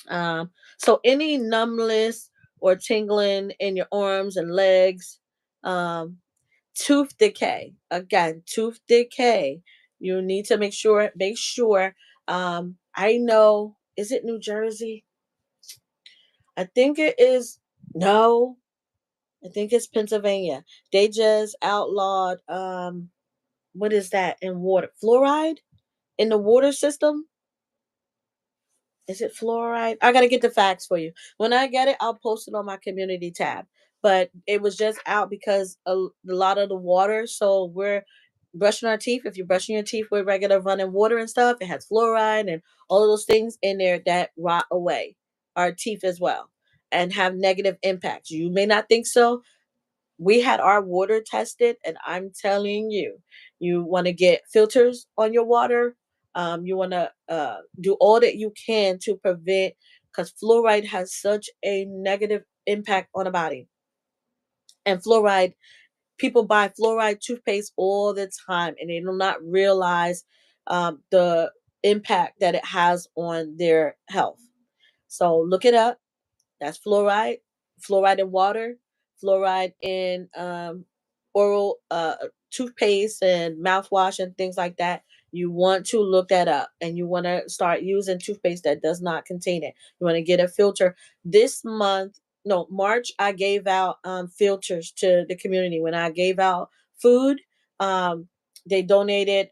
Speaker 1: So any numbness or tingling in your arms and legs, um, tooth decay. Again, tooth decay. You need to make sure. I know, is it New Jersey? I think it is. No, I think it's Pennsylvania. They just outlawed what is that in water? Fluoride in the water system? Is it fluoride? I gotta get the facts for you. When I get it, I'll post it on my community tab. But it was just out because a lot of the water. So we're brushing our teeth. If you're brushing your teeth with regular running water and stuff, it has fluoride and all of those things in there that rot away our teeth as well and have negative impacts. You may not think so, we had our water tested, and I'm telling you, you want to get filters on your water. You want to do all that you can to prevent, because fluoride has such a negative impact on the body. And fluoride, people buy fluoride toothpaste all the time, and they do not realize the impact that it has on their health. So look it up. That's fluoride, fluoride in water, fluoride in oral. toothpaste and mouthwash and things like that, you want to look that up, and you want to start using toothpaste that does not contain it. You want to get a filter. This month, no, March, I gave out filters to the community. When I gave out food, they donated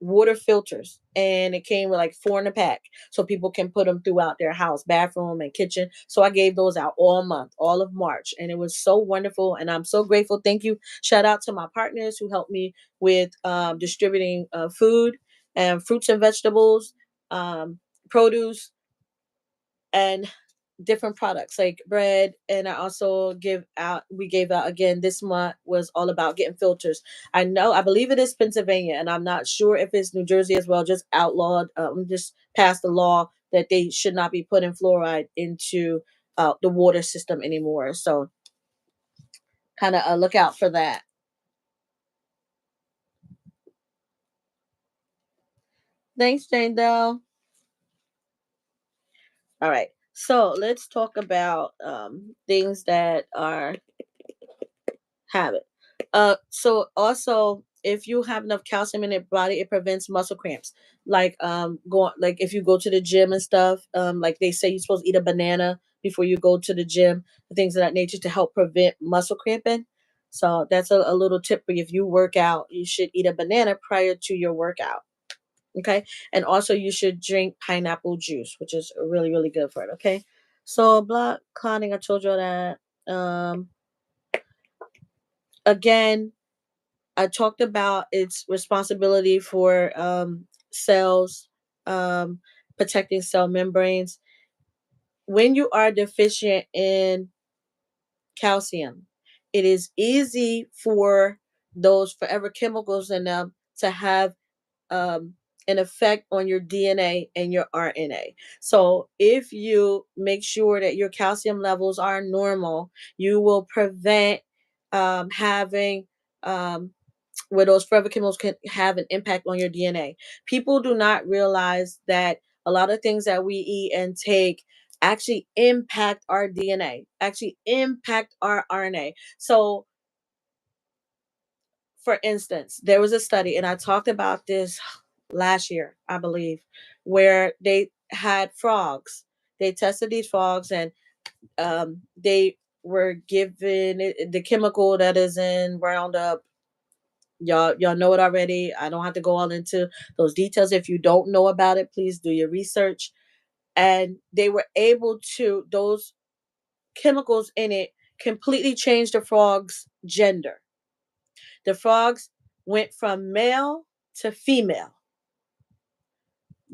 Speaker 1: water filters, and it came with like four in a pack, so people can put them throughout their house, bathroom and kitchen. So I gave those out all month, all of March, and it was so wonderful, and I'm so grateful. Thank you. Shout out to my partners who helped me with distributing food and fruits and vegetables, um, produce, and different products like bread. And I also give out, we gave out again this month, was all about getting filters. I believe it is Pennsylvania, and I'm not sure if it's New Jersey as well, just outlawed, just passed a law that they should not be putting fluoride into the water system anymore. So kind of look out for that. Thanks, Jane Doe. All right, so let's talk about things that are habit. So also, if you have enough calcium in your body, it prevents muscle cramps. Like going, like if you go to the gym and stuff, like they say you're supposed to eat a banana before you go to the gym, things of that nature to help prevent muscle cramping. So that's a little tip for you. If you work out, you should eat a banana prior to your workout. Okay, and also you should drink pineapple juice, which is really really good for it. Okay, so blood clotting, I told you that. Again, I talked about its responsibility for cells, um, protecting cell membranes. When you are deficient in calcium, it is easy for those forever chemicals in them to have um, an effect on your DNA and your RNA. So, if you make sure that your calcium levels are normal, you will prevent having where those forever chemicals can have an impact on your DNA. People do not realize that a lot of things that we eat and take actually impact our DNA, actually impact our RNA. So, for instance, there was a study, and I talked about this last year, I believe, where they had frogs. They tested these frogs, and they were given the chemical that is in Roundup. Y'all know it already. I don't have to go all into those details. If you don't know about it, please do your research. And they were able to, those chemicals in it completely changed the frog's gender. The frogs went from male to female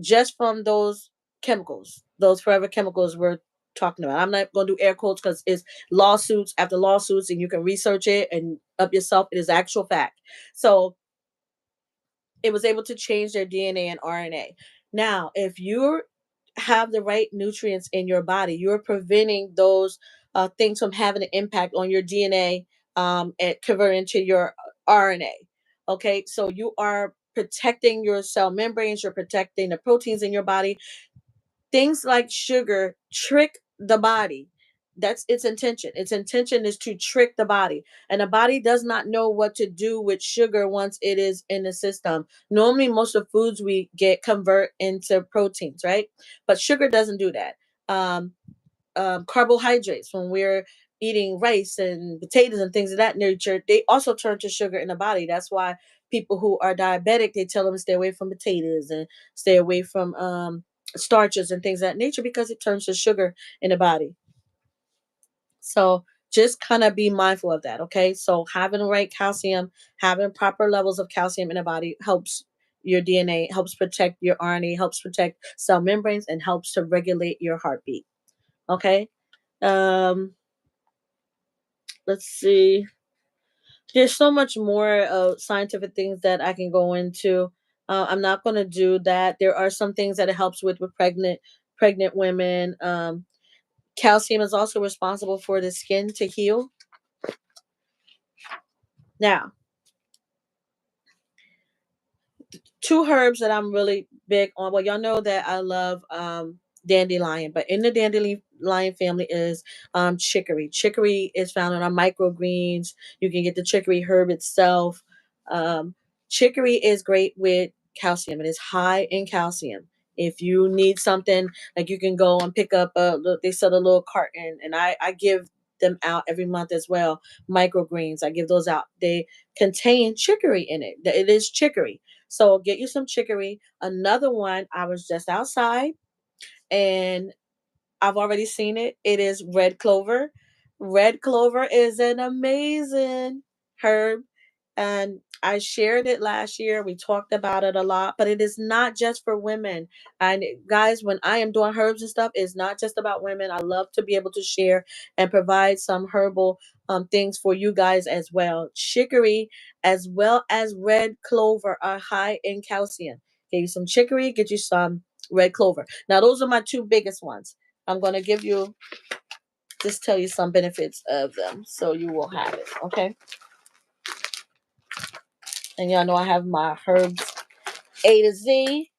Speaker 1: just from those chemicals, those forever chemicals we're talking about. I'm not going to do air quotes because it's lawsuits after lawsuits, and you can research it and up yourself. It is actual fact. So it was able to change their DNA and RNA. Now, if you have the right nutrients in your body, you're preventing those things from having an impact on your DNA and converting to your RNA. Okay, so you are protecting your cell membranes, you're protecting the proteins in your body. Things like sugar trick the body. That's its intention. Its intention is to trick the body. And the body does not know what to do with sugar once it is in the system. Normally, most of the foods we get convert into proteins, right? But sugar doesn't do that. Um, Carbohydrates, when we're eating rice and potatoes and things of that nature, they also turn to sugar in the body. That's why people who are diabetic, they tell them to stay away from potatoes and stay away from starches and things of that nature, because it turns to sugar in the body. So just kind of be mindful of that. Okay, so having the right calcium, having proper levels of calcium in the body helps your DNA, helps protect your RNA, helps protect cell membranes, and helps to regulate your heartbeat. Okay. um let's see, there's so much more scientific things that I can go into. I'm not going to do that. There are some things that it helps with pregnant women. Calcium is also responsible for the skin to heal. Now, two herbs that I'm really big on. Well, y'all know that I love dandelion. But in the dandelion family is chicory. Chicory is found in our microgreens. You can get the chicory herb itself. Um, Chicory is great with calcium. It is high in calcium. If you need something, like you can go and pick up they sell a little carton, and I give them out every month as well. Microgreens, I give those out. They contain chicory in it. It is chicory. So get you some chicory. Another one, I was just outside and I've already seen it. It is red clover. Red clover is an amazing herb. And I shared it last year. We talked about it a lot, but it is not just for women. And guys, when I am doing herbs and stuff, it's not just about women. I love to be able to share and provide some herbal things for you guys as well. Chicory as well as red clover are high in calcium. Get you some chicory, get you some red clover. Now, those are my two biggest ones. I'm going to give you, just tell you some benefits of them so you will have it. Okay. And y'all know I have my herbs A to Z.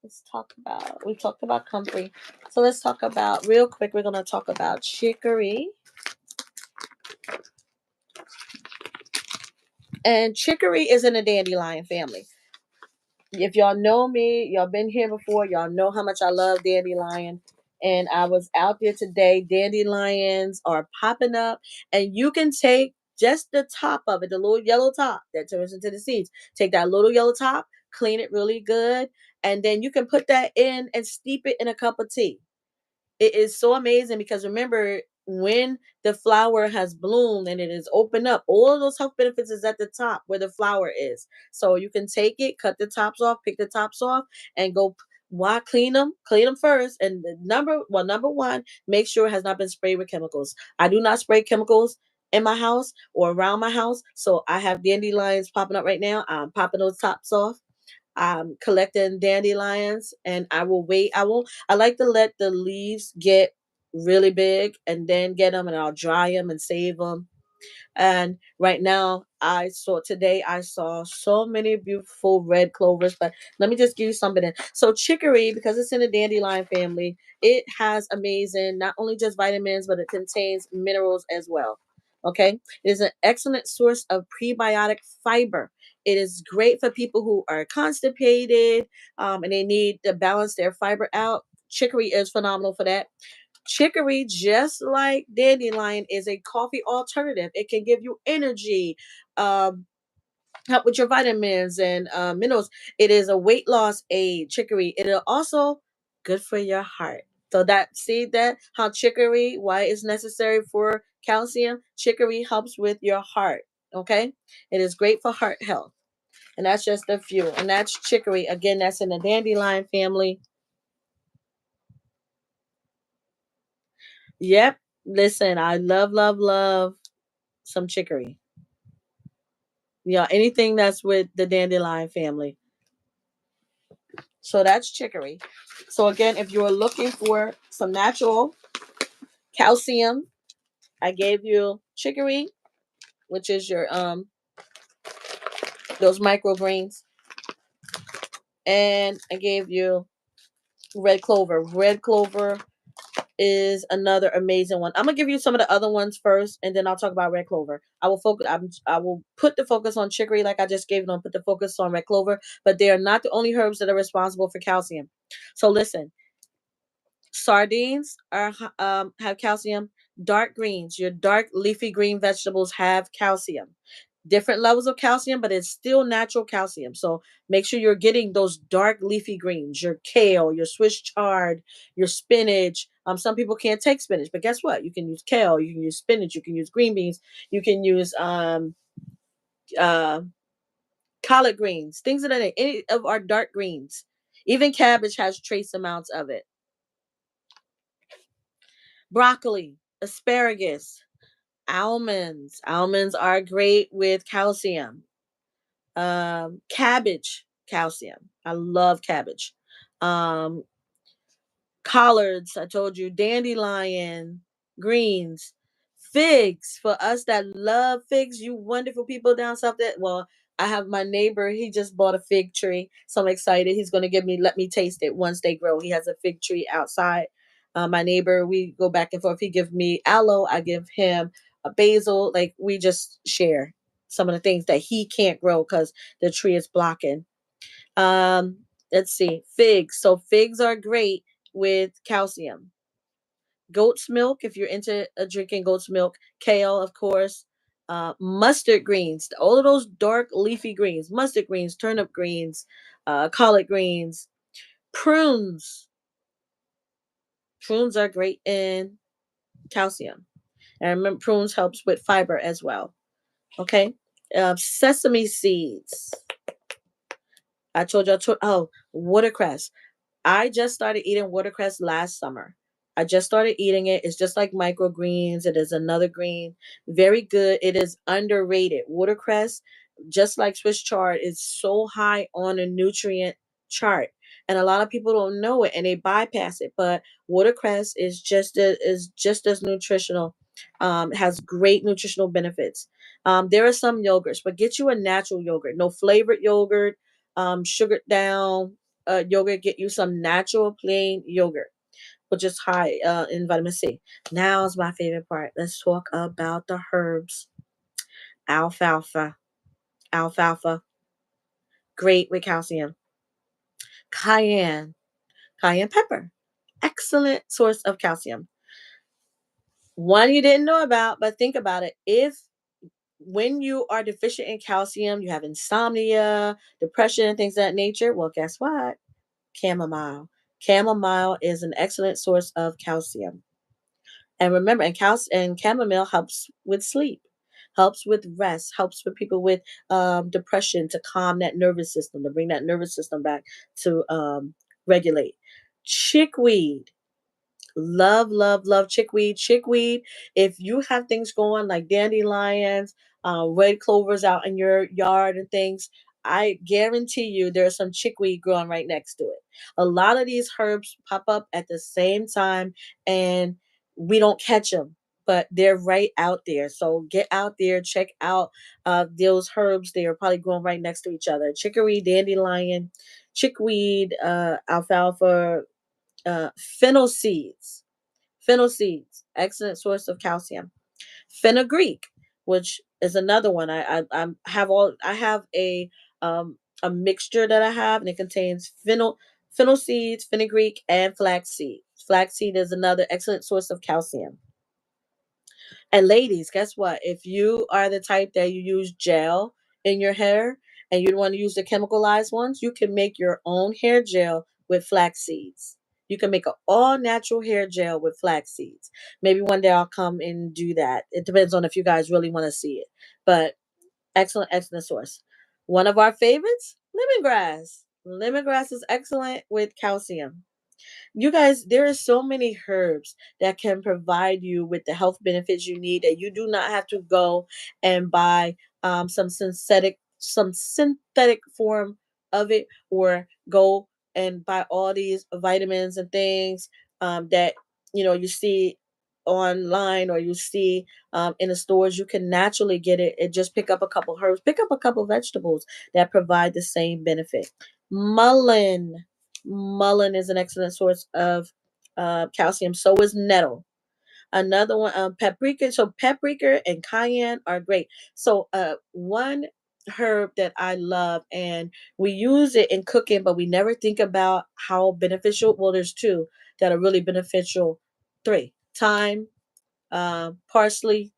Speaker 1: We talked about comfrey. So let's talk about, real quick, we're going to talk about chicory. And chicory is in the dandelion family. If y'all know me, y'all been here before, y'all know how much I love dandelion. And I was out there today. Dandelions are popping up, and you can take just the top of it, the little yellow top that turns into the seeds. Take that little yellow top, clean it really good, and then you can put that in and steep it in a cup of tea. It is so amazing because remember, when the flower has bloomed and it is opened up, all of those health benefits is at the top where the flower is. So you can take it, cut the tops off, pick the tops off, and go. Why clean them first. And number one, make sure it has not been sprayed with chemicals. I do not spray chemicals in my house or around my house. So I have dandelions popping up right now. I'm popping those tops off. I'm collecting dandelions, and I will wait. I like to let the leaves get really big and then get them, and I'll dry them and save them. And right now, I saw so many beautiful red clovers. But let me just give you something. So chicory, because it's in the dandelion family, it has amazing, not only just vitamins, but it contains minerals as well. Okay. It is an excellent source of prebiotic fiber. It is great for people who are constipated, and they need to balance their fiber out. Chicory is phenomenal for that. Chicory, just like dandelion, is a coffee alternative. It can give you energy, um, help with your vitamins and minerals. It is a weight loss aid. Chicory. It is also good for your heart. So that, see that how chicory, why it's necessary for calcium. Chicory helps with your heart. Okay, it is great for heart health, and that's just a few. And that's chicory. Again, that's in the dandelion family. Yep. Listen, I love some chicory. Yeah, anything that's with the dandelion family. So that's chicory. So again, if you're looking for some natural calcium, I gave you chicory, which is your those microgreens, and I gave you red clover. Red clover is another amazing one. I'm gonna give you some of the other ones first, and then I'll talk about red clover. I will put the focus on chicory, like I just gave them. Put the focus on red clover, but they are not the only herbs that are responsible for calcium. So listen, sardines have calcium. Dark greens, your dark leafy green vegetables have calcium. Different levels of calcium, but it's still natural calcium. So make sure you're getting those dark leafy greens, your kale, your Swiss chard, your spinach. Some people can't take spinach, but guess what? You can use kale, you can use spinach, you can use green beans, you can use uh, collard greens, things of that nature. Any of our dark greens. Even cabbage has trace amounts of it. Broccoli, asparagus, almonds. Almonds are great with calcium. Cabbage, calcium. I love cabbage. Um, Collards, I told you, dandelion, greens, figs. For us that love figs, you wonderful people down south. That, well, I have my neighbor, he just bought a fig tree. So I'm excited. He's gonna let me taste it once they grow. He has a fig tree outside. My neighbor, we go back and forth. He gives me aloe, I give him a basil. Like we just share some of the things that he can't grow because the tree is blocking. Um, let's see, figs. So figs are great with calcium. Goat's milk, if you're into drinking goat's milk. Kale, of course. Mustard greens, all of those dark leafy greens, mustard greens, turnip greens, collard greens, prunes. Prunes are great in calcium. And remember, prunes helps with fiber as well. Okay. Sesame seeds. I told you. Oh, watercress. I just started eating watercress last summer. I just started eating it. It's just like microgreens. It is another green. Very good. It is underrated. Watercress, just like Swiss chard, is so high on a nutrient chart. And a lot of people don't know it and they bypass it. But watercress is just as nutritional. Has great nutritional benefits. There are some yogurts, but get you a natural yogurt. No flavored yogurt, sugared down yogurt. Get you some natural plain yogurt, which is high in vitamin C. Now is my favorite part. Let's talk about the herbs. Alfalfa. Alfalfa. Great with calcium. Cayenne. Cayenne pepper. Excellent source of calcium. One you didn't know about, but think about it. If when you are deficient in calcium, you have insomnia, depression, and things of that nature, well, guess what? Chamomile. Chamomile is an excellent source of calcium. And remember, and chamomile helps with sleep, helps with rest, helps with people with depression to calm that nervous system, to bring that nervous system back to regulate. Chickweed. Love, love, love chickweed. Chickweed, if you have things going like dandelions, red clovers out in your yard and things, I guarantee you there's some chickweed growing right next to it. A lot of these herbs pop up at the same time and we don't catch them, but they're right out there. So get out there, check out those herbs. They are probably growing right next to each other. Chicory, dandelion, chickweed, alfalfa, fennel seeds. Fennel seeds, excellent source of calcium. Fenugreek, which is another one. I have a mixture that I have, and it contains fennel seeds, fenugreek, and flaxseed. Flaxseed is another excellent source of calcium. And ladies, guess what? If you are the type that you use gel in your hair and you don't want to use the chemicalized ones, you can make your own hair gel with flax seeds. You can make an all natural hair gel with flax seeds. Maybe one day I'll come and do that. It depends on if you guys really want to see it. But excellent, excellent source. One of our favorites, lemongrass. Lemongrass is excellent with calcium. You guys, there are so many herbs that can provide you with the health benefits you need that you do not have to go and buy some synthetic form of it, or go and buy all these vitamins and things that you see online, or you see in the stores. You can naturally get it and just pick up a couple herbs, pick up a couple vegetables that provide the same benefit. Mullein. Mullein is an excellent source of calcium. So is nettle. Another one, paprika. So paprika and cayenne are great. So one herb that I love, and we use it in cooking, but we never think about how beneficial. Well, there's two that are really beneficial. Three: thyme, parsley,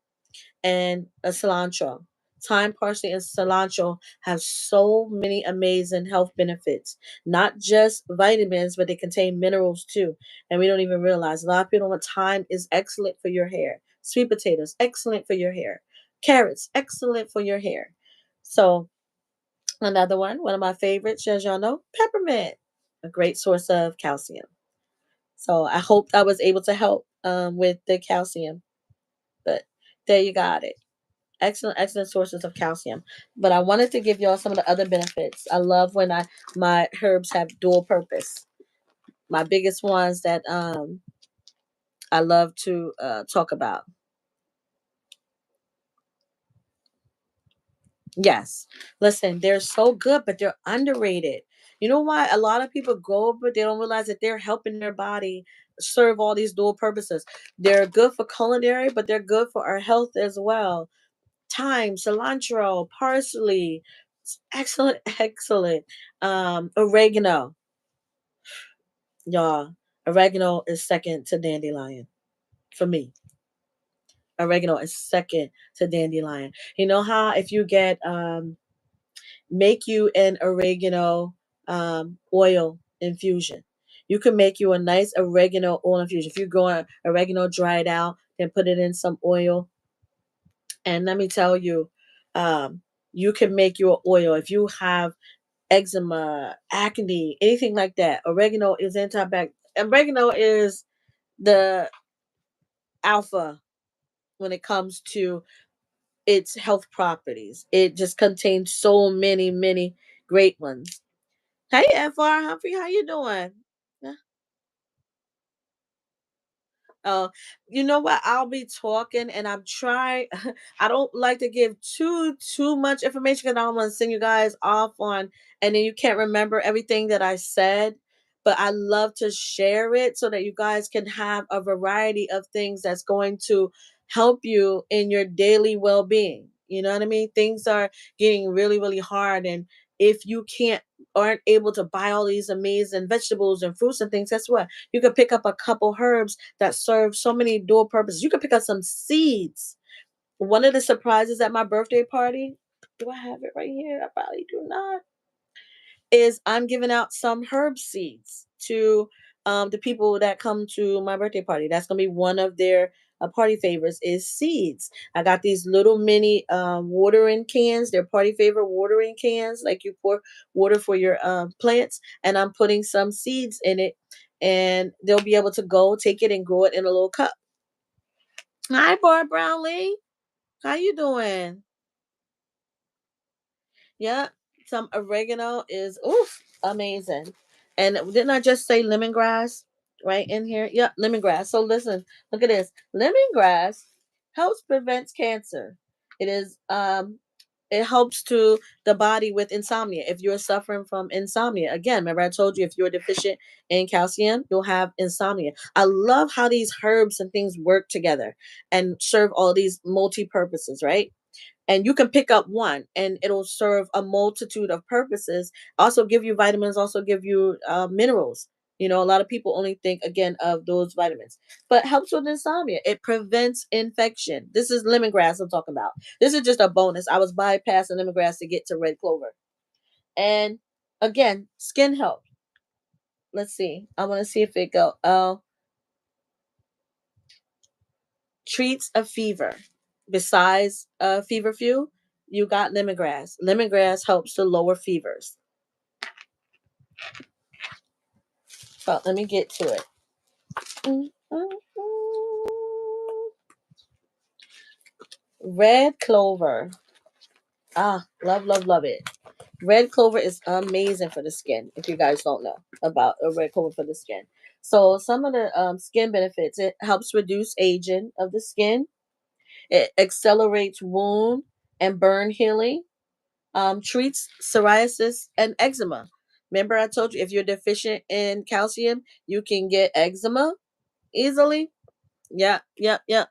Speaker 1: and a cilantro. Thyme, parsley, and cilantro have so many amazing health benefits. Not just vitamins, but they contain minerals too. And we don't even realize. A lot of people don't know thyme is excellent for your hair. Sweet potatoes, excellent for your hair. Carrots, excellent for your hair. So another one of my favorites, as y'all know, peppermint, a great source of calcium. So I hope I was able to help with the calcium. But there you got it. Excellent, excellent sources of calcium. But I wanted to give y'all some of the other benefits. I love when my herbs have dual purpose. My biggest ones that I love to talk about. Yes. Listen, they're so good, but they're underrated. You know why? A lot of people go, but they don't realize that they're helping their body serve all these dual purposes. They're good for culinary, but they're good for our health as well. Thyme, cilantro, parsley. Excellent, excellent. Oregano. Y'all, oregano is second to dandelion for me. Oregano is second to dandelion. You know how if you get make you an oregano oil infusion. You can make you a nice oregano oil infusion. If you go on oregano dried out, then put it in some oil. And let me tell you, um, you can make your oil. If you have eczema, acne, anything like that, oregano is antibac. Oregano is the alpha when it comes to its health properties. It just contains so many, many great ones. Hey, FR Humphrey, how you doing? Yeah. Oh, you know what? I'll be talking, and I'm trying. I don't like to give too much information because I don't want to send you guys off on, and then you can't remember everything that I said. But I love to share it so that you guys can have a variety of things that's going to help you in your daily well-being. You know what I mean? Things are getting really, really hard, and if you can't aren't able to buy all these amazing vegetables and fruits and things, guess what? You could pick up a couple herbs that serve so many dual purposes. You could pick up some seeds. One of the surprises at my birthday party, do I have it right here? I probably do not. Is I'm giving out some herb seeds to the people that come to my birthday party. That's gonna be one of their party favors is seeds. I got these little mini watering cans. They're party favorite watering cans, like you pour water for your plants, and I'm putting some seeds in it, and they'll be able to go take it and grow it in a little cup. Hi, Barb Brownlee. How you doing? Yeah, some oregano is oof amazing. And didn't I just say lemongrass right in here? Yep, lemongrass. So listen, look at this. Lemongrass helps prevent cancer. It is it helps to the body with insomnia. If you're suffering from insomnia, again, remember I told you if you're deficient in calcium, you'll have insomnia. I love how these herbs and things work together and serve all these multi purposes, right? And you can pick up one and it'll serve a multitude of purposes, also give you vitamins, also give you minerals. You know, a lot of people only think again of those vitamins, but helps with insomnia. It prevents infection. This is lemongrass I'm talking about. This is just a bonus. I was bypassing lemongrass to get to red clover. And again, skin health. Let's see, I want to see if it go treats a fever. Besides feverfew, you got lemongrass. Lemongrass helps to lower fevers. But let me get to it. Red clover. Ah, love, love, love it. Red clover is amazing for the skin. If you guys don't know about a red clover for the skin, so some of the skin benefits: it helps reduce aging of the skin. It accelerates wound and burn healing. Treats psoriasis and eczema. Remember, I told you if you're deficient in calcium, you can get eczema easily. Yeah, yeah, yeah.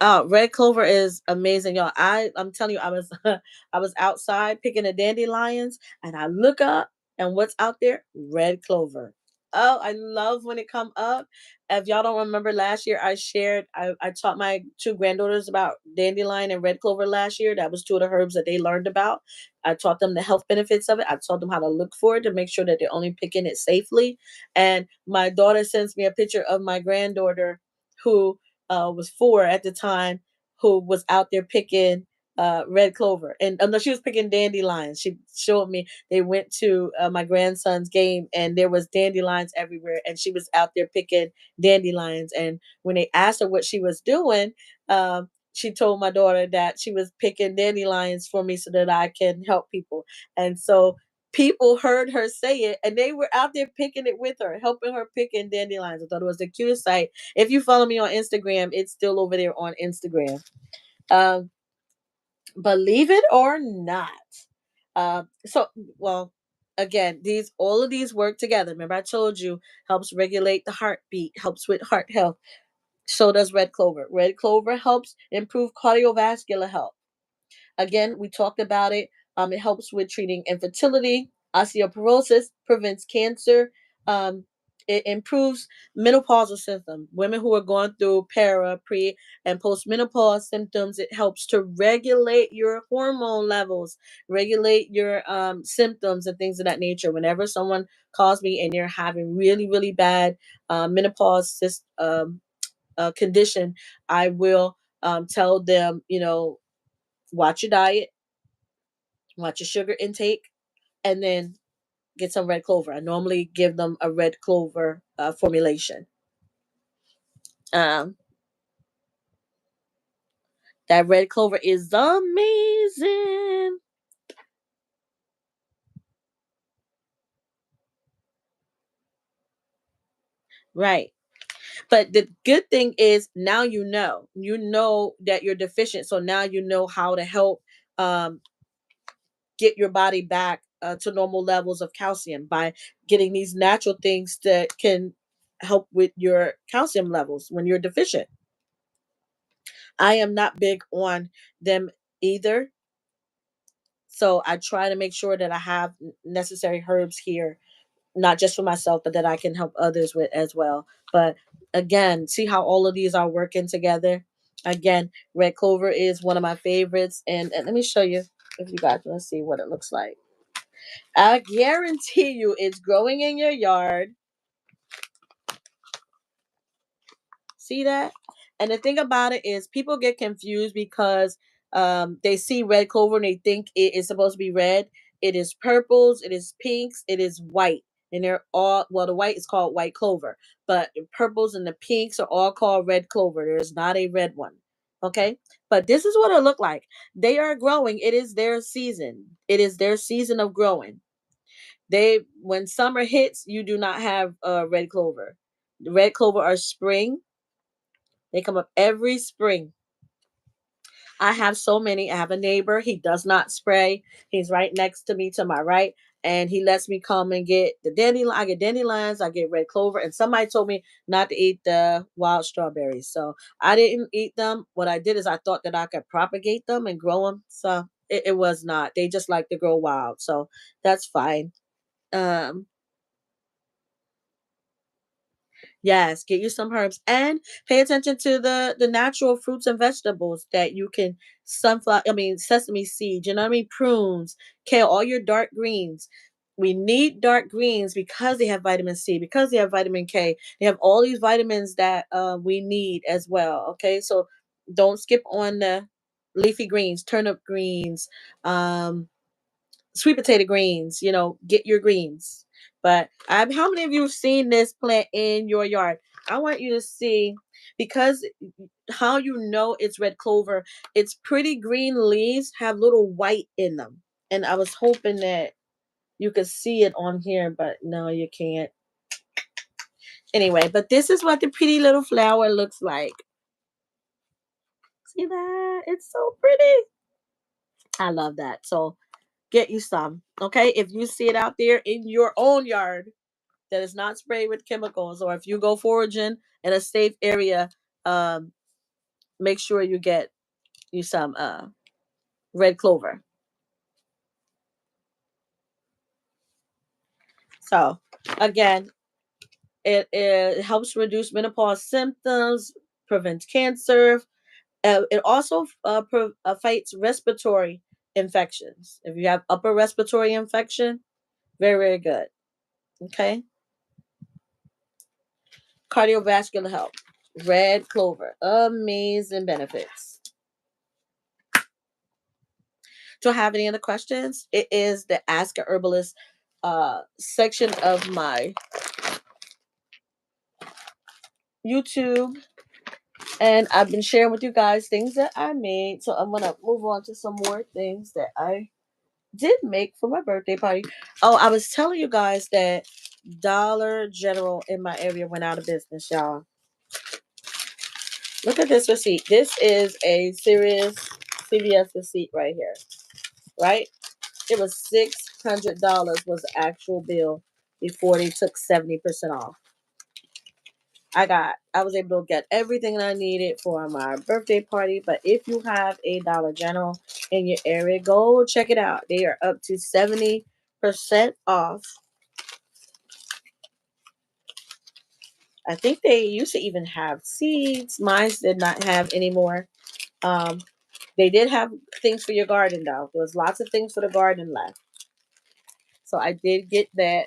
Speaker 1: Red clover is amazing, y'all. I'm telling you, I was I was outside picking the dandelions, and I look up, and what's out there? Red clover. Oh, I love when it come up. If y'all don't remember last year, I taught my two granddaughters about dandelion and red clover last year. That was two of the herbs that they learned about. I taught them the health benefits of it. I taught them how to look for it to make sure that they're only picking it safely. And my daughter sends me a picture of my granddaughter who was 4 at the time, who was out there picking red clover. And no, she was picking dandelions. She showed me they went to my grandson's game and there was dandelions everywhere. And she was out there picking dandelions. And when they asked her what she was doing, she told my daughter that she was picking dandelions for me so that I can help people. And so people heard her say it and they were out there picking it with her, helping her picking dandelions. I thought it was the cutest sight. If you follow me on Instagram, it's still over there on Instagram. Um, believe it or not. So, well, again, these all of these work together. Remember, I told you helps regulate the heartbeat, helps with heart health. So does red clover. Red clover helps improve cardiovascular health. Again, we talked about it. It helps with treating infertility, osteoporosis, prevents cancer. Um, it improves menopausal symptoms. Women who are going through pre, and postmenopause symptoms, it helps to regulate your hormone levels, regulate your symptoms and things of that nature. Whenever someone calls me and you're having really, really bad condition, I will tell them, watch your diet, watch your sugar intake, and then get some red clover. I normally give them a red clover formulation. Um, that red clover is amazing. Right. But the good thing is now you know that you're deficient. So now you know how to help um, get your body back to normal levels of calcium by getting these natural things that can help with your calcium levels when you're deficient. I am not big on them either. So I try to make sure that I have necessary herbs here, not just for myself, but that I can help others with as well. But again, see how all of these are working together. Again, red clover is one of my favorites. And let me show you if you guys want to see what it looks like. I guarantee you it's growing in your yard. See that? And the thing about it is people get confused because they see red clover and they think it is supposed to be red. It is purples, it is pinks, it is white. And they're all, well, the white is called white clover, but the purples and the pinks are all called red clover. There's not a red one. Okay. But this is what it look like. They are growing. It is their season. It is their season of growing. When summer hits, you do not have red clover. The red clover are spring. They come up every spring. I have so many. I have a neighbor. He does not spray. He's right next to me to my right. And he lets me come and get the dandelion. I get dandelions. I get red clover. And somebody told me not to eat the wild strawberries. So I didn't eat them. What I did is I thought that I could propagate them and grow them. So it was not. They just like to grow wild. So that's fine. Um, Yes, get you some herbs and pay attention to the natural fruits and vegetables that you can sesame seeds, you know what I mean, prunes, kale, all your dark greens. We need dark greens because they have vitamin C, because they have vitamin K. They have all these vitamins that we need as well. Okay, so don't skip on the leafy greens, turnip greens, um, sweet potato greens, get your greens. But how many of you have seen this plant in your yard? I want you to see because how you know it's red clover, its pretty green leaves have little white in them. And I was hoping that you could see it on here, but no, you can't. Anyway, but this is what the pretty little flower looks like. See that? It's so pretty. I love that. So get you some. Okay. If you see it out there in your own yard that is not sprayed with chemicals, or if you go foraging in a safe area, um, make sure you get you some red clover. So again, it helps reduce menopause symptoms, prevents cancer. It also fights respiratory infections. If you have upper respiratory infection, very, very good. Okay. Cardiovascular health. Red clover. Amazing benefits. Do I have any other questions? It is the Ask a Herbalist section of my YouTube. And I've been sharing with you guys things that I made. So I'm going to move on to some more things that I did make for my birthday party. Oh, I was telling you guys that Dollar General in my area went out of business, y'all. Look at this receipt. This is a serious CVS receipt right here, right? It was $600 was the actual bill before they took 70% off. I was able to get everything that I needed for my birthday party. But if you have a Dollar General in your area, go check it out. They are up to 70% off. I think they used to even have seeds. Mine did not have anymore. Um, they did have things for your garden though. There was lots of things for the garden left. So I did get that.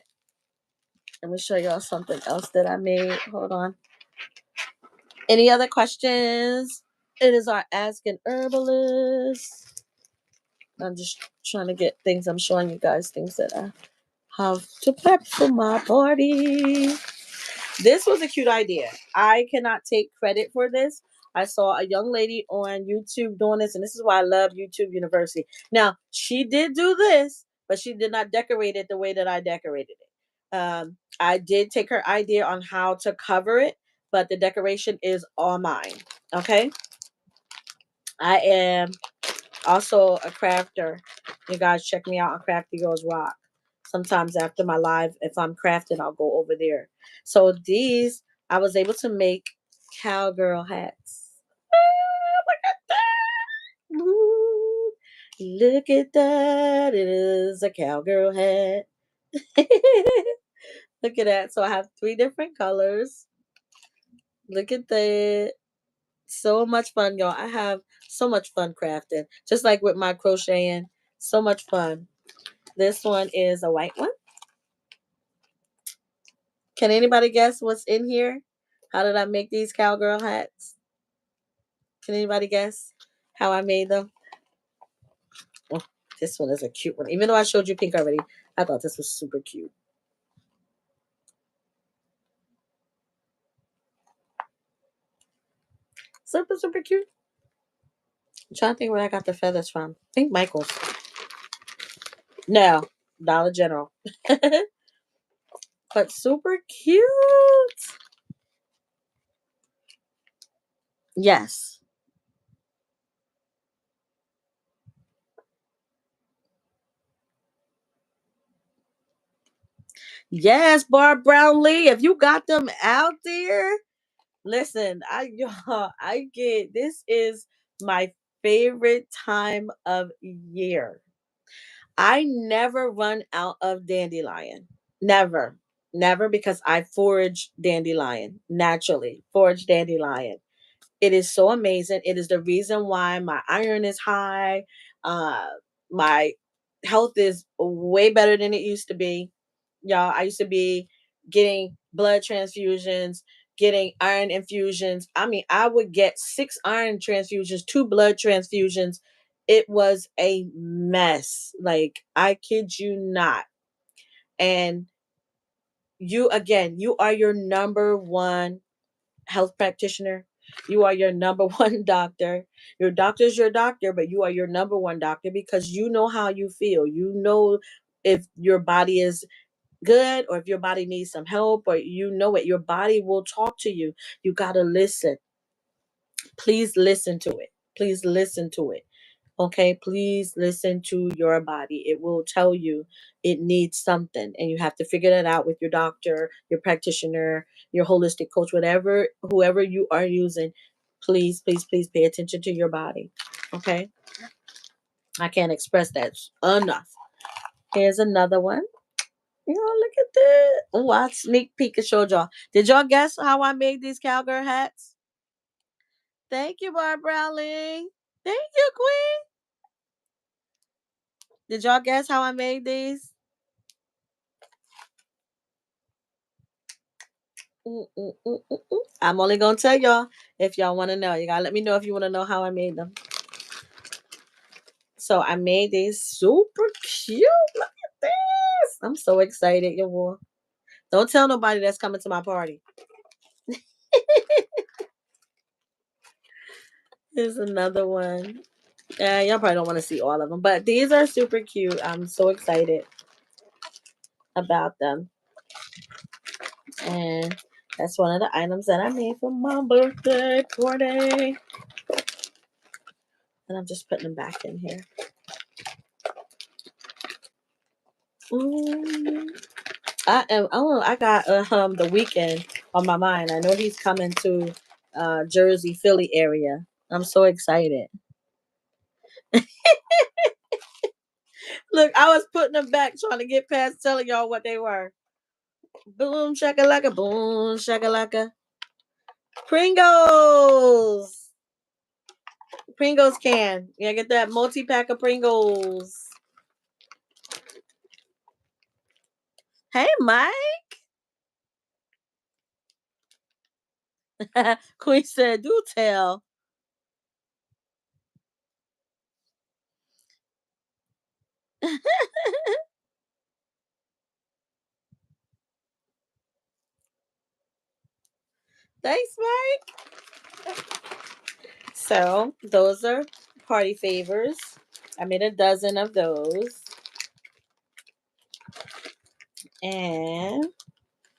Speaker 1: Let me show y'all something else that I made. Hold on. Any other questions? It is our Ask an Herbalist. I'm just trying to get things. I'm showing you guys things that I have to prep for my party. This was a cute idea. I cannot take credit for this. I saw a young lady on YouTube doing this, and this is why I love YouTube University. Now, she did do this, but she did not decorate it the way that I decorated it. I did take her idea on how to cover it, but the decoration is all mine. Okay? I am also a crafter. You guys check me out on Crafty Girls Rock. Sometimes after my live, if I'm crafting, I'll go over there. So these, I was able to make cowgirl hats. Look at that! Ooh, look at that. It is a cowgirl hat. Look at that. So I have 3 different colors. Look at that. So much fun, y'all. I have so much fun crafting. Just like with my crocheting. So much fun. This one is a white one. Can anybody guess what's in here? How did I make these cowgirl hats? Can anybody guess how I made them? Oh, this one is a cute one. Even though I showed you pink already, I thought this was super cute. Super, super cute. I'm trying to think where I got the feathers from. I think Michael's. No, Dollar General. But super cute. Yes. Yes, Barb Brownlee. If you got them out there, listen, y'all, I get this is my favorite time of year. I never run out of dandelion. Never. Never because I forage dandelion naturally. Forage dandelion. It is so amazing. It is the reason why my iron is high. Uh, my health is way better than it used to be. Y'all, I used to be getting blood transfusions, getting iron infusions. I mean, I would get 6 iron transfusions, 2 blood transfusions. It was a mess. Like, I kid you not. And you, again, you are your number one health practitioner. You are your number one doctor. Your doctor's your doctor, but you are your number one doctor because you know how you feel. You know if your body is good or if your body needs some help or you know it. Your body will talk to you. You got to listen. Please listen to it. Please listen to it. Okay, please listen to your body. It will tell you it needs something, and you have to figure that out with your doctor, your practitioner, your holistic coach, whatever, whoever you are using. Please, please, please pay attention to your body. Okay, I can't express that enough. Here's another one. Look at this. Oh, I sneak peek and showed y'all. Did y'all guess how I made these cowgirl hats? Thank you, Barbara Lee. Thank you, Queen. Did y'all guess how I made these? I'm only gonna tell y'all if y'all want to know. You gotta let me know if you want to know how I made them. So I made these super cute. Look at this. I'm so excited, y'all. Don't tell nobody that's coming to my party. Here's another one. Yeah, y'all probably don't want to see all of them, but these are super cute. I'm so excited about them. And That's one of the items that I made for my birthday party. And I'm just putting them back in here. Mm. I am. Oh, I got the weekend on my mind. I know he's coming to Jersey, Philly area. I'm so excited. Look, I was putting them back, trying to get past telling y'all what they were. Boom shakalaka, boom shakalaka. Pringles, Pringles can. Yeah, get that multi pack of Pringles. Hey, Mike. Queen said, "Do tell." Thanks, Mike. So those are party favors. I made a dozen of those. And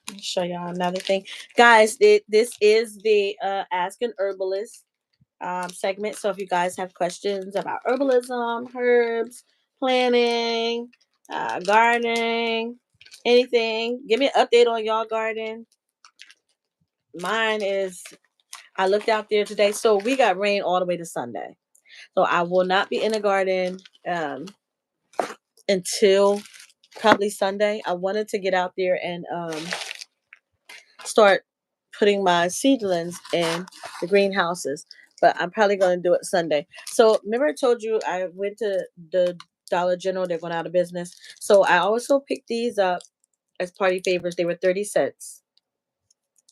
Speaker 1: let me show y'all another thing. Guys, this is the Ask an Herbalist segment. So if you guys have questions about herbalism, herbs, planning, gardening, anything, give me an update on y'all garden. Mine is, I looked out there today. So we got rain all the way to Sunday. So I will not be in the garden until probably Sunday. I wanted to get out there and start putting my seedlings in the greenhouses, but I'm probably going to do it Sunday. So remember I told you I went to the Dollar General. They're going out of business. So I also picked these up as party favors. They were 30 cents.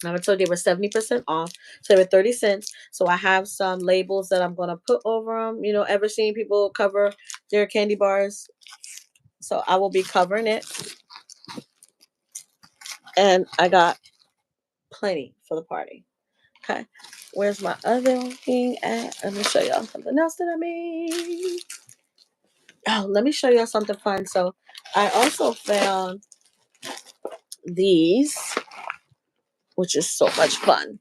Speaker 1: I told you they were 70% off. So they were 30 cents. So I have some labels that I'm going to put over them. You know, ever seen people cover their candy bars? So I will be covering it. And I got plenty for the party. Okay. Where's my other thing at? Let me show y'all something else that I made. Oh, let me show y'all something fun. So I also found these, which is so much fun.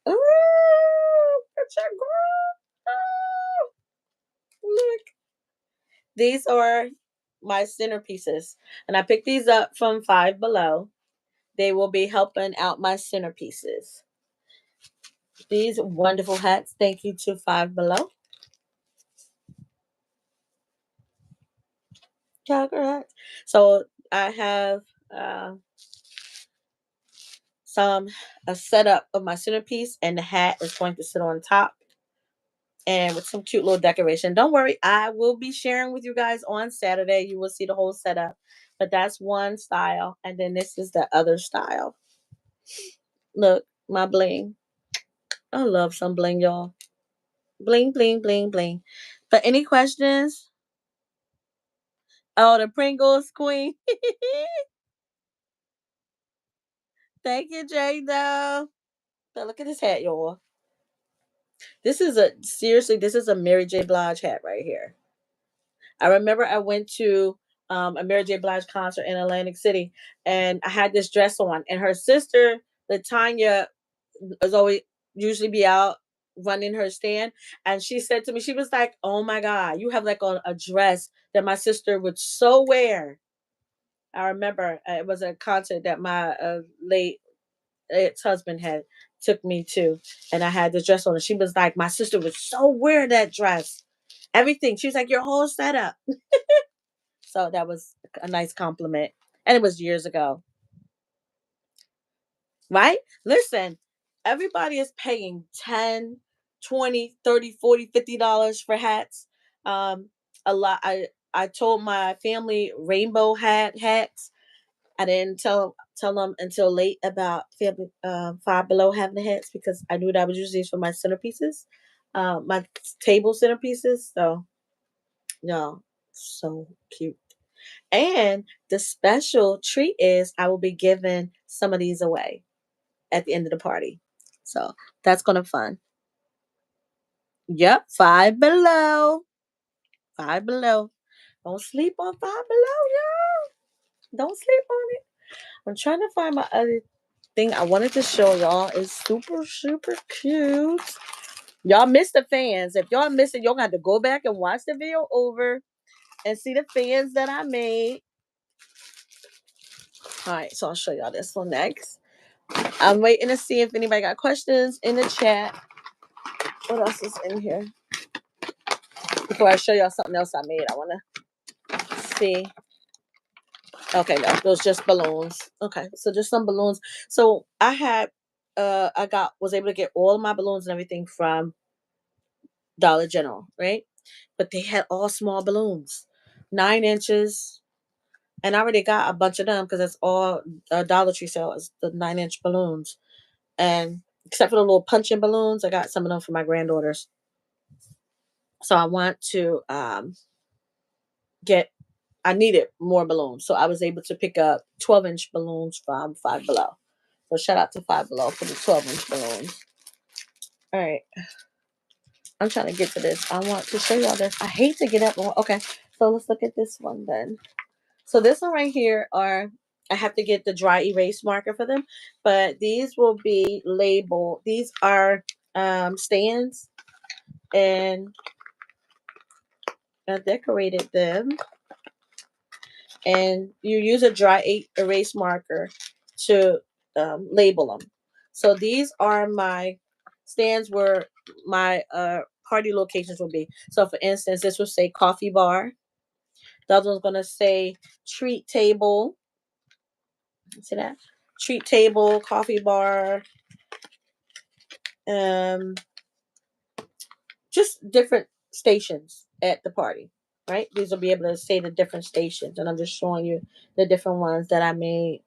Speaker 1: Ooh, it's a girl. Oh, look. These are my centerpieces. And I picked these up from Five Below. They will be helping out my centerpieces. These wonderful hats. Thank you to Five Below. Correct. So I have uh, some a setup of my centerpiece, and the hat is going to sit on top, and with some cute little decoration. Don't worry, I will be sharing with you guys on Saturday. You will see the whole setup, but that's one style, and then this is the other style. Look, my bling. I love some bling, y'all. Bling, bling, bling, bling. But any questions? Oh, the Pringles queen. Thank you, Jado. But look at this hat, y'all. This is a seriously, this is a Mary J. Blige hat right here. I remember I went to a Mary J. Blige concert in Atlantic City, and I had this dress on, and her sister, Latanya, was always usually be out running her stand, and she said to me, she was like, "Oh my God, you have like on a dress that my sister would so wear." I remember it was a concert that my late ex-husband had took me to, and I had this dress on, and she was like, "My sister would so wear that dress." Everything. She was like, "Your whole setup." So that was a nice compliment. And it was years ago, right? Listen, everybody is paying 10, 20, 30, 40, $50 for hats. Um, a lot. I told my family rainbow hats. I didn't tell them until late about family Five Below having the hats, because I knew that I was using these for my centerpieces, my table centerpieces. So no, so cute. And the special treat is I will be giving some of these away at the end of the party. So that's gonna fun. Yep, Five Below. Five Below. Don't sleep on Five Below, y'all. Don't sleep on it. I'm trying to find my other. thing I wanted to show y'all is super, super cute. Y'all missed the fans. If y'all missed it, y'all got to go back and watch the video over and see the fans that I made. All right, so I'll show y'all this one next. I'm waiting to see if anybody got questions in the chat. What else is in here? Before I show y'all something else I made, I want to see. Okay, no, those just balloons. Okay, so just some balloons. So I had, was able to get all of my balloons and everything from Dollar General, right? But they had all small balloons, 9 inches, and I already got a bunch of them because it's all Dollar Tree sale is the 9 inch balloons, and except for the little punching balloons, I got some of them for my granddaughters. So I want to get. I needed more balloons, so I was able to pick up 12 inch balloons from Five Below. So shout out to Five Below for the 12 inch balloons. All right, I'm trying to get to this. I want to show y'all this. I hate to get up. Okay, so let's look at this one then. So this one right here are, I have to get the dry erase marker for them, but these will be labeled. These are stands, and I decorated them. And you use a dry erase marker to label them. So these are my stands where my party locations will be. So for instance, this will say coffee bar. The other one's going to say treat table. See that? Treat table, coffee bar, um, just different stations at the party, right? These will be able to say the different stations, and I'm just showing you the different ones that I made.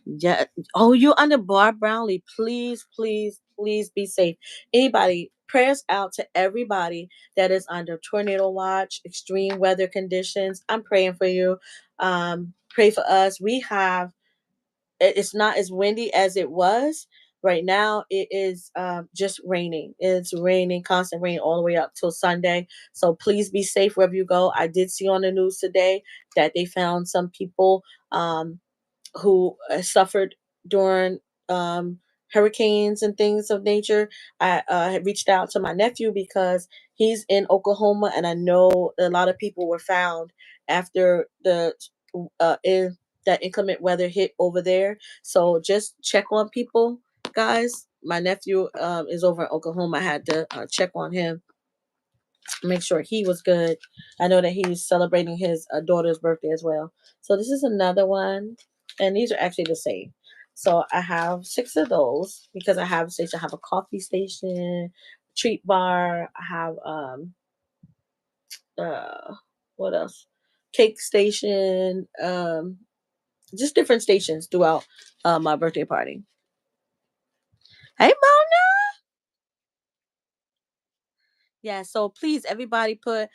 Speaker 1: Yeah. Oh, you under Bar Brownlee. Please, please, please be safe. Anybody, prayers out to everybody that is under tornado watch, extreme weather conditions. I'm praying for you. Pray for us. We have, it's not as windy as it was. Right now, it is just raining. It's raining, constant rain all the way up till Sunday. So please be safe wherever you go. I did see on the news today that they found some people who suffered during hurricanes and things of nature. I had reached out to my nephew because he's in Oklahoma, and I know a lot of people were found after the that inclement weather hit over there. So just check on people, guys. My nephew is over in Oklahoma. I had to check on him, make sure he was good. I know that he's celebrating his daughter's birthday as well. So this is another one, and these are actually the same. So I have 6 of those because I have station. I have a coffee station, treat bar. I have uh what else? Cake station. Just different stations throughout my birthday party. Hey, Mona. Yeah, so please, everybody, put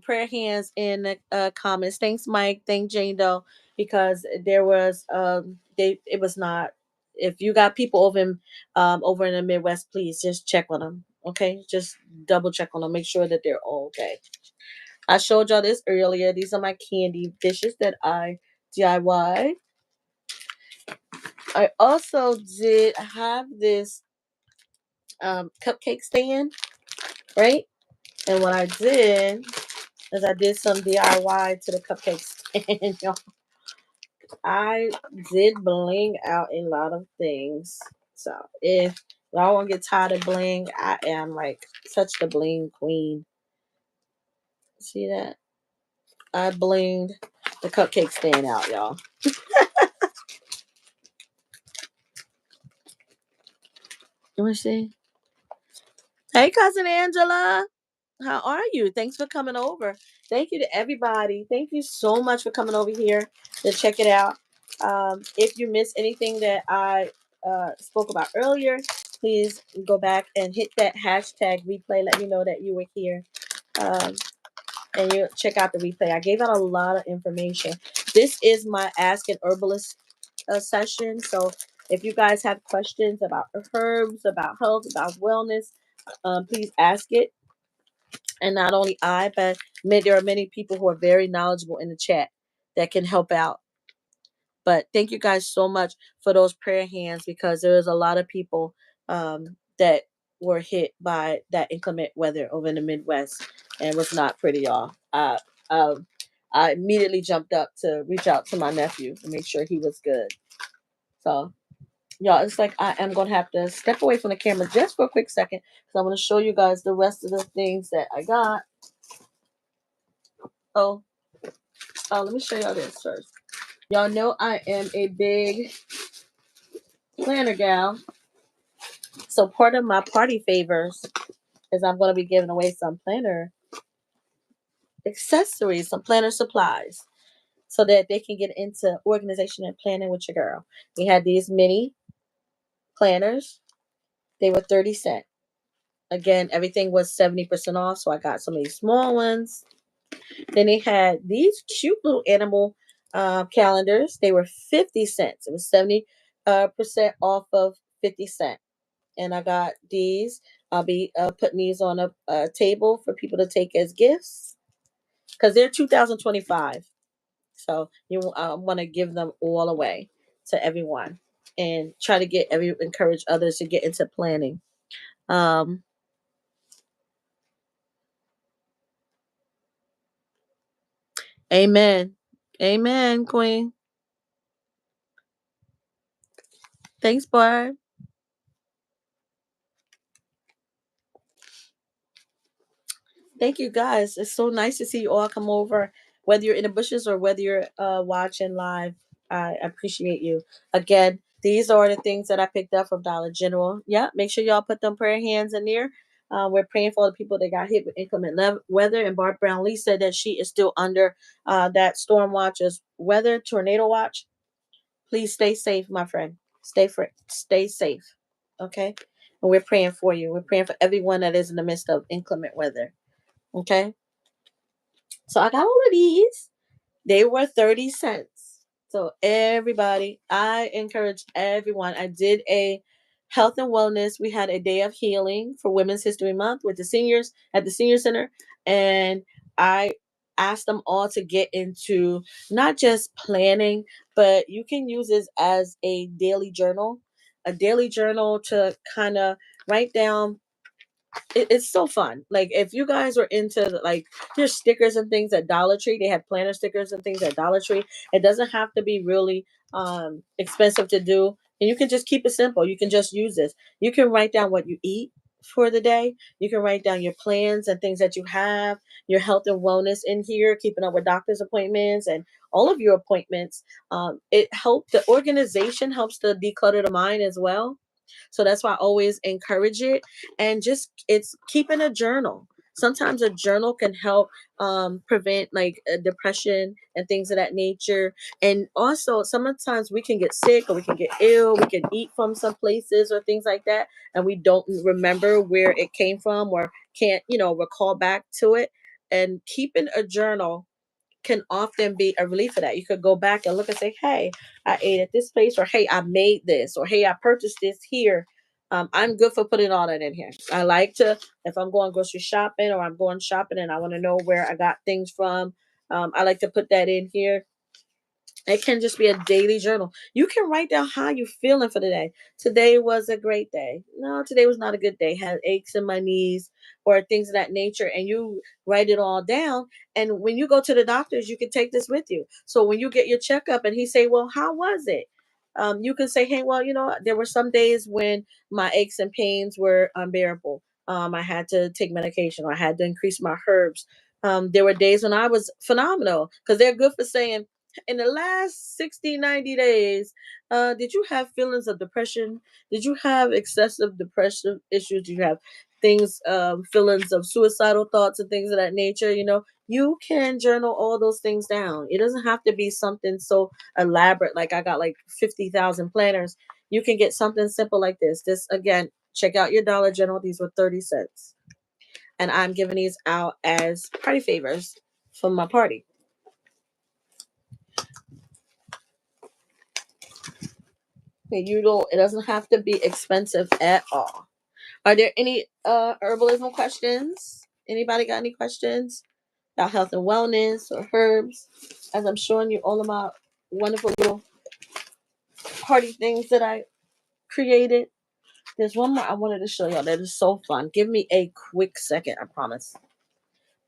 Speaker 1: prayer hands in the comments. Thanks, Mike. Thank Jane Doe, because there was it was not. If you got people over in the Midwest, please just check on them. Okay, just double check on them. Make sure that they're all okay. I showed y'all this earlier. These are my candy dishes that I DIY. I also did have this cupcake stand, right? And what I did as I did some DIY to the cupcakes. And y'all, I did bling out a lot of things. So if y'all want to get tired of bling, I am like such the bling queen. See that? I blinged the cupcake stand out, y'all. You want to see? Hey, cousin Angela. How are you? Thanks for coming over. Thank you to everybody. Thank you so much for coming over here to check it out. If you missed anything that I spoke about earlier, please go back and hit that hashtag replay. Let me know that you were here. Um, and you check out the replay. I gave out a lot of information. This is my Ask an Herbalist session. So if you guys have questions about herbs, about health, about wellness, please ask it. And not only I, but there are many people who are very knowledgeable in the chat that can help out. But thank you guys so much for those prayer hands, because there was a lot of people that were hit by that inclement weather over in the Midwest, and it was not pretty, y'all. Um, I immediately jumped up to reach out to my nephew to make sure he was good. So, y'all, it's like I am going to have to step away from the camera just for a quick second, because I'm going to show you guys the rest of the things that I got. Oh, let me show y'all this first. Y'all know I am a big planner gal. So part of my party favors is I'm going to be giving away some planner accessories, some planner supplies, so that they can get into organization and planning with your girl. We had these mini planners. They were 30¢. Again, everything was 70% off, so I got some of these small ones. Then they had these cute little animal calendars. They were 50¢. It was 70% off of 50¢. And I got these. I'll be putting these on a table for people to take as gifts, because they're 2025. So you want to give them all away to everyone, and try to encourage others to get into planning. Um, Amen. Amen, Queen. Thanks, Barb. Thank you, guys. It's so nice to see you all come over, whether you're in the bushes or whether you're watching live. I appreciate you. Again, these are the things that I picked up from Dollar General. Yeah, make sure y'all put them prayer hands in there. We're praying for the people that got hit with inclement weather. And Barb Brown Lee said that she is still under that storm watch's weather tornado watch. Please stay safe, my friend. Stay safe. Okay? And we're praying for you. We're praying for everyone that is in the midst of inclement weather. Okay? So I got all of these. They were 30¢. So everybody, I encourage everyone. I did a health and wellness. We had a day of healing for Women's History Month with the seniors at the senior center. And I asked them all to get into not just planning, but you can use this as a daily journal to kind of write down. It's so fun. Like, if you guys are into, like, there's stickers and things at Dollar Tree. They have planner stickers and things at Dollar Tree. It doesn't have to be really expensive to do, and you can just keep it simple. You can just use this. You can write down what you eat for the day. You can write down your plans and things that you have, your health and wellness in here, keeping up with doctor's appointments and all of your appointments. The organization helps to declutter the mind as well. So that's why I always encourage it. And just, it's keeping a journal. Sometimes a journal can help prevent, like, depression and things of that nature. And also, sometimes we can get sick or we can get ill. We can eat from some places or things like that, and we don't remember where it came from, or can't, recall back to it. And keeping a journal can often be a relief for that. You could go back and look and say, hey, I ate at this place, or hey, I made this, or hey, I purchased this here. I'm good for putting all that in here. I like to, if I'm going grocery shopping or I'm going shopping and I want to know where I got things from, I like to put that in here. It can just be a daily journal. You can write down how you're feeling for the day. Today was a great day. No, today was not a good day. Had aches in my knees or things of that nature. And you write it all down. And when you go to the doctors, you can take this with you. So when you get your checkup and he say, well, how was it? You can say, hey, well, there were some days when my aches and pains were unbearable. I had to take medication, or I had to increase my herbs. There were days when I was phenomenal, because they're good for saying, in the last 60, 90 days, did you have feelings of depression? Did you have excessive depressive issues? Do you have things, feelings of suicidal thoughts and things of that nature? You can journal all those things down. It doesn't have to be something so elaborate, like I got like 50,000 planners. You can get something simple like this. This, again, check out your Dollar General. These were 30¢. And I'm giving these out as party favors from my party. It doesn't have to be expensive at all. Are there any herbalism questions? Anybody got any questions about health and wellness or herbs? As I'm showing you all of my wonderful little party things that I created. There's one more I wanted to show y'all that is so fun. Give me a quick second, I promise.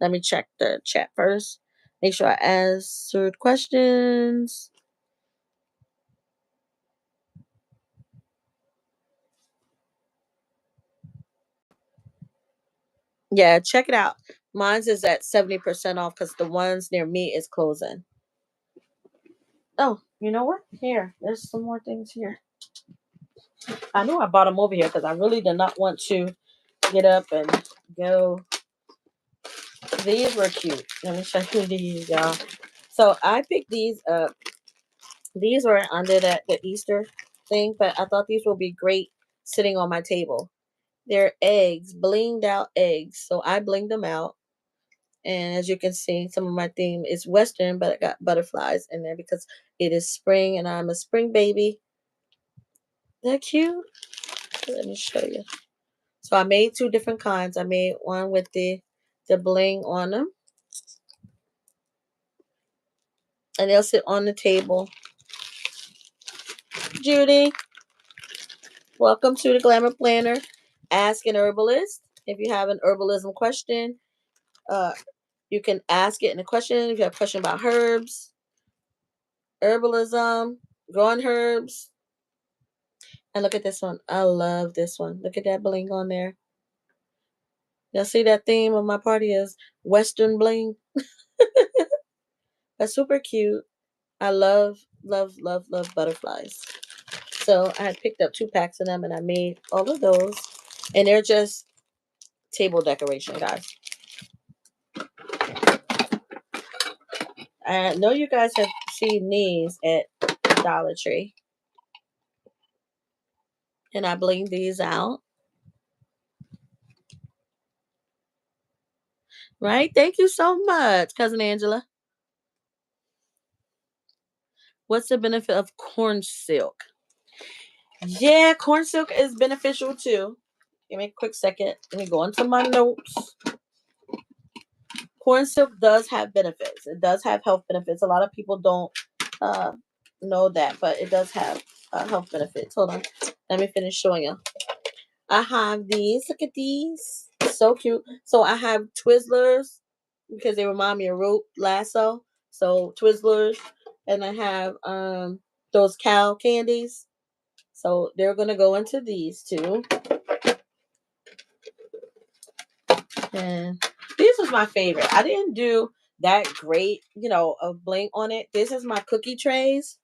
Speaker 1: Let me check the chat first. Make sure I answered questions. Yeah, check it out. Mine's is at 70% off because the ones near me is closing. Oh, you know what? Here, there's some more things here. I know I bought them over here because I really did not want to get up and go. These were cute. Let me show you these, y'all. So I picked these up. These were under the Easter thing, but I thought these would be great sitting on my table. They're eggs, blinged out eggs. So I blinged them out. And as you can see, some of my theme is Western, but I got butterflies in there because it is spring and I'm a spring baby. They're cute. Let me show you. So I made two different kinds. I made one with the bling on them. And they'll sit on the table. Judy, welcome to the Glamour Planner. Ask an herbalist. If you have an herbalism question, you can ask it in a question. If you have a question about herbs, herbalism, growing herbs. And look at this one. I love this one. Look at that bling on there. Y'all see that theme of my party is Western bling? That's super cute. I love, love, love, love butterflies. So I had picked up 2 packs of them and I made all of those. And they're just table decoration, guys. I know you guys have seen these at Dollar Tree. And I bling these out. Right? Thank you so much, Cousin Angela. What's the benefit of corn silk? Yeah, corn silk is beneficial too. Give me a quick second. Let me go into my notes. Corn silk does have benefits. It does have health benefits. A lot of people don't uh, know that, but it does have health benefits. Hold on. Let me finish showing you. I have these. Look at these. So cute. So I have Twizzlers because they remind me of rope lasso. So Twizzlers. And I have those cow candies. So they're going to go into these two. And this was my favorite. I didn't do that great, of bling on it. This is my cookie trays.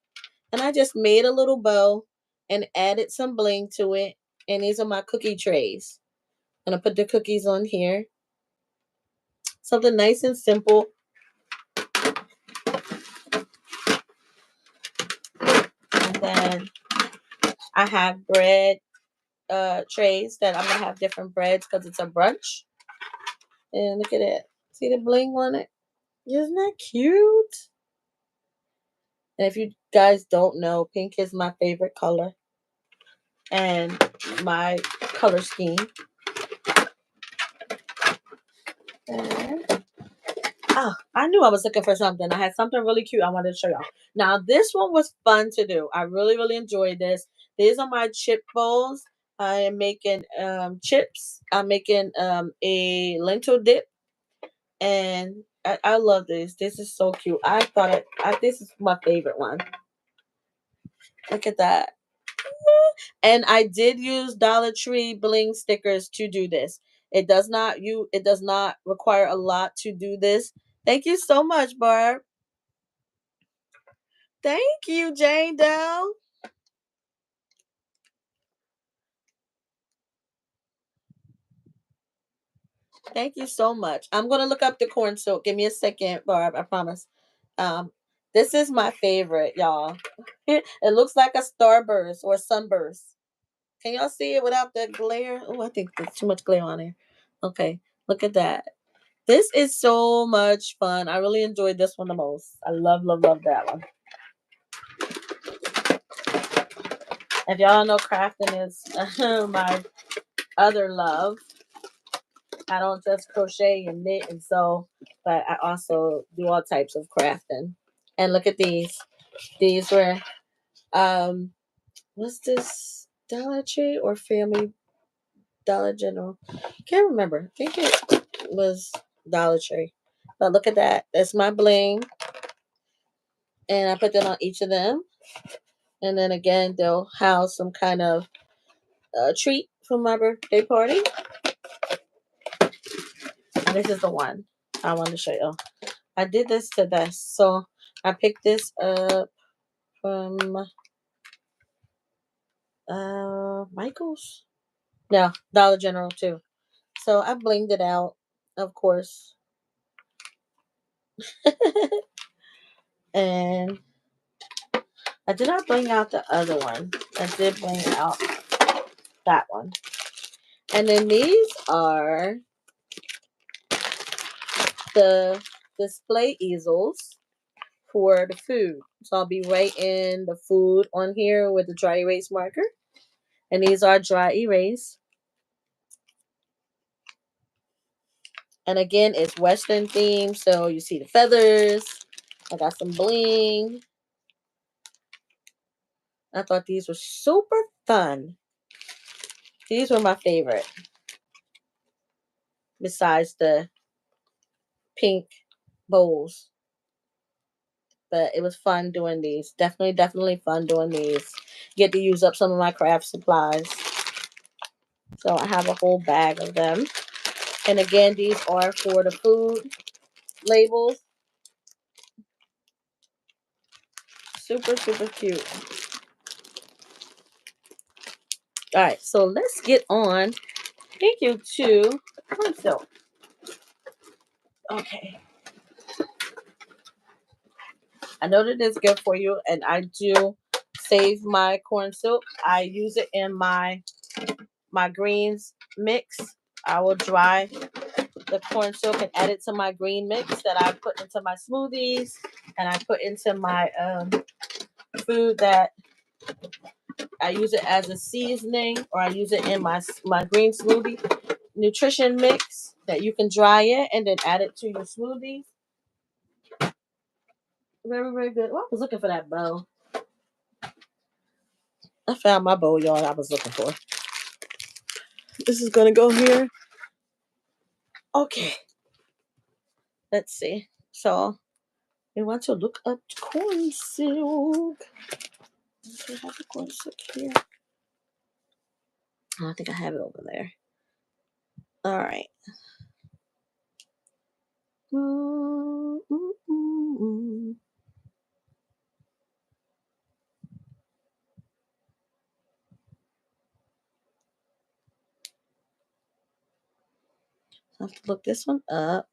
Speaker 1: And I just made a little bow and added some bling to it. And these are my cookie trays. I'm going to put the cookies on here. Something nice and simple. And then I have bread trays that I'm going to have different breads because it's a brunch. And look at it. See the bling on it? Isn't that cute? And if you guys don't know, pink is my favorite color. And my color scheme. And, I knew I was looking for something. I had something really cute I wanted to show y'all. Now, this one was fun to do. I really, really enjoyed this. These are my chip bowls. I am making chips. I'm making a lentil dip. And I love this. This is so cute. This is my favorite one. Look at that. And I did use Dollar Tree bling stickers to do this. It does not require a lot to do this. Thank you so much, Barb. Thank you, Jane Doe. Thank you so much. I'm gonna look up the corn silk. Give me a second, Barb. I promise. Um, this is my favorite, y'all. It looks like a starburst or a sunburst. Can y'all see it without the glare? Oh, I think there's too much glare on here. Okay, look at that. This is so much fun. I really enjoyed this one the most. I love, love, love that one. If y'all know crafting is my other love. I don't just crochet and knit and sew, but I also do all types of crafting. And look at these. These were um what's this? Dollar Tree or Family Dollar General? Can't remember. I think it was Dollar Tree. But look at that. That's my bling. And I put that on each of them. And then again, they'll house some kind of treat for my birthday party. And this is the one I wanted to show you. I did this to this. So I picked this up from Michael's. No, Dollar General too. So I blinged it out, of course. And I did not bring out the other one. I did bring out that one. And then these are the display easels for the food. So I'll be writing the food on here with the dry erase marker. And these are dry erase. And again, it's Western themed. So you see the feathers. I got some bling. I thought these were super fun. These were my favorite. Besides the pink bowls. But it was fun doing these. Definitely fun doing these. Get to use up some of my craft supplies. So I have a whole bag of them. And again, these are for the food labels. Super cute. All right, so let's get on. Thank you to corn silk. Okay. I know that it's good for you, and I do save my corn silk. I use it in my greens mix. I will dry the corn silk and add it to my green mix that I put into my smoothies, and I put into my food that I use it as a seasoning, or I use it in my green smoothie nutrition mix that you can dry it and then add it to your smoothies. Very good. Well, I was looking for that bow. I found my bow, y'all. I was looking for. This is gonna go here. Okay. Let's see. So we want to look up corn silk. Do I have the corn silk here? I think I have it over there. All right. I have to look this one up.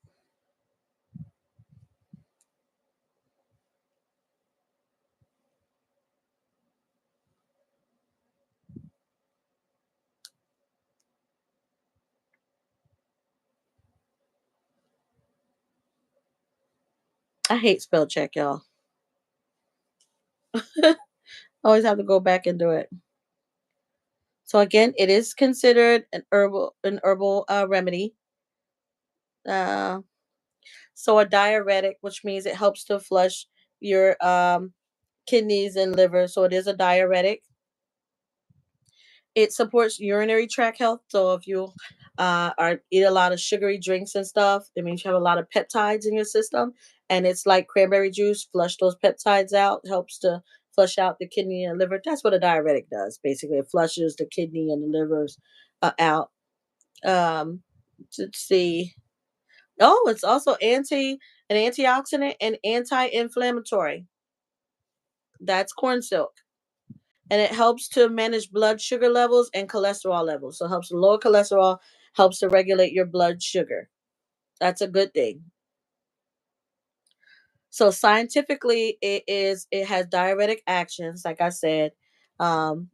Speaker 1: I hate spell check, y'all. Always have to go back and do it. So again, it is considered an herbal remedy. Uh, so a diuretic, which means it helps to flush your kidneys and liver. So it is a diuretic. It supports urinary tract health. So if you are eat a lot of sugary drinks and stuff, it means you have a lot of peptides in your system. And it's like cranberry juice, flush those peptides out, helps to flush out the kidney and liver. That's what a diuretic does. Basically, it flushes the kidney and the livers out. Um, let's see. Oh, it's also an antioxidant and anti-inflammatory. That's corn silk. And it helps to manage blood sugar levels and cholesterol levels. So it helps to lower cholesterol, helps to regulate your blood sugar. That's a good thing. So scientifically, it has diuretic actions, like I said. Um,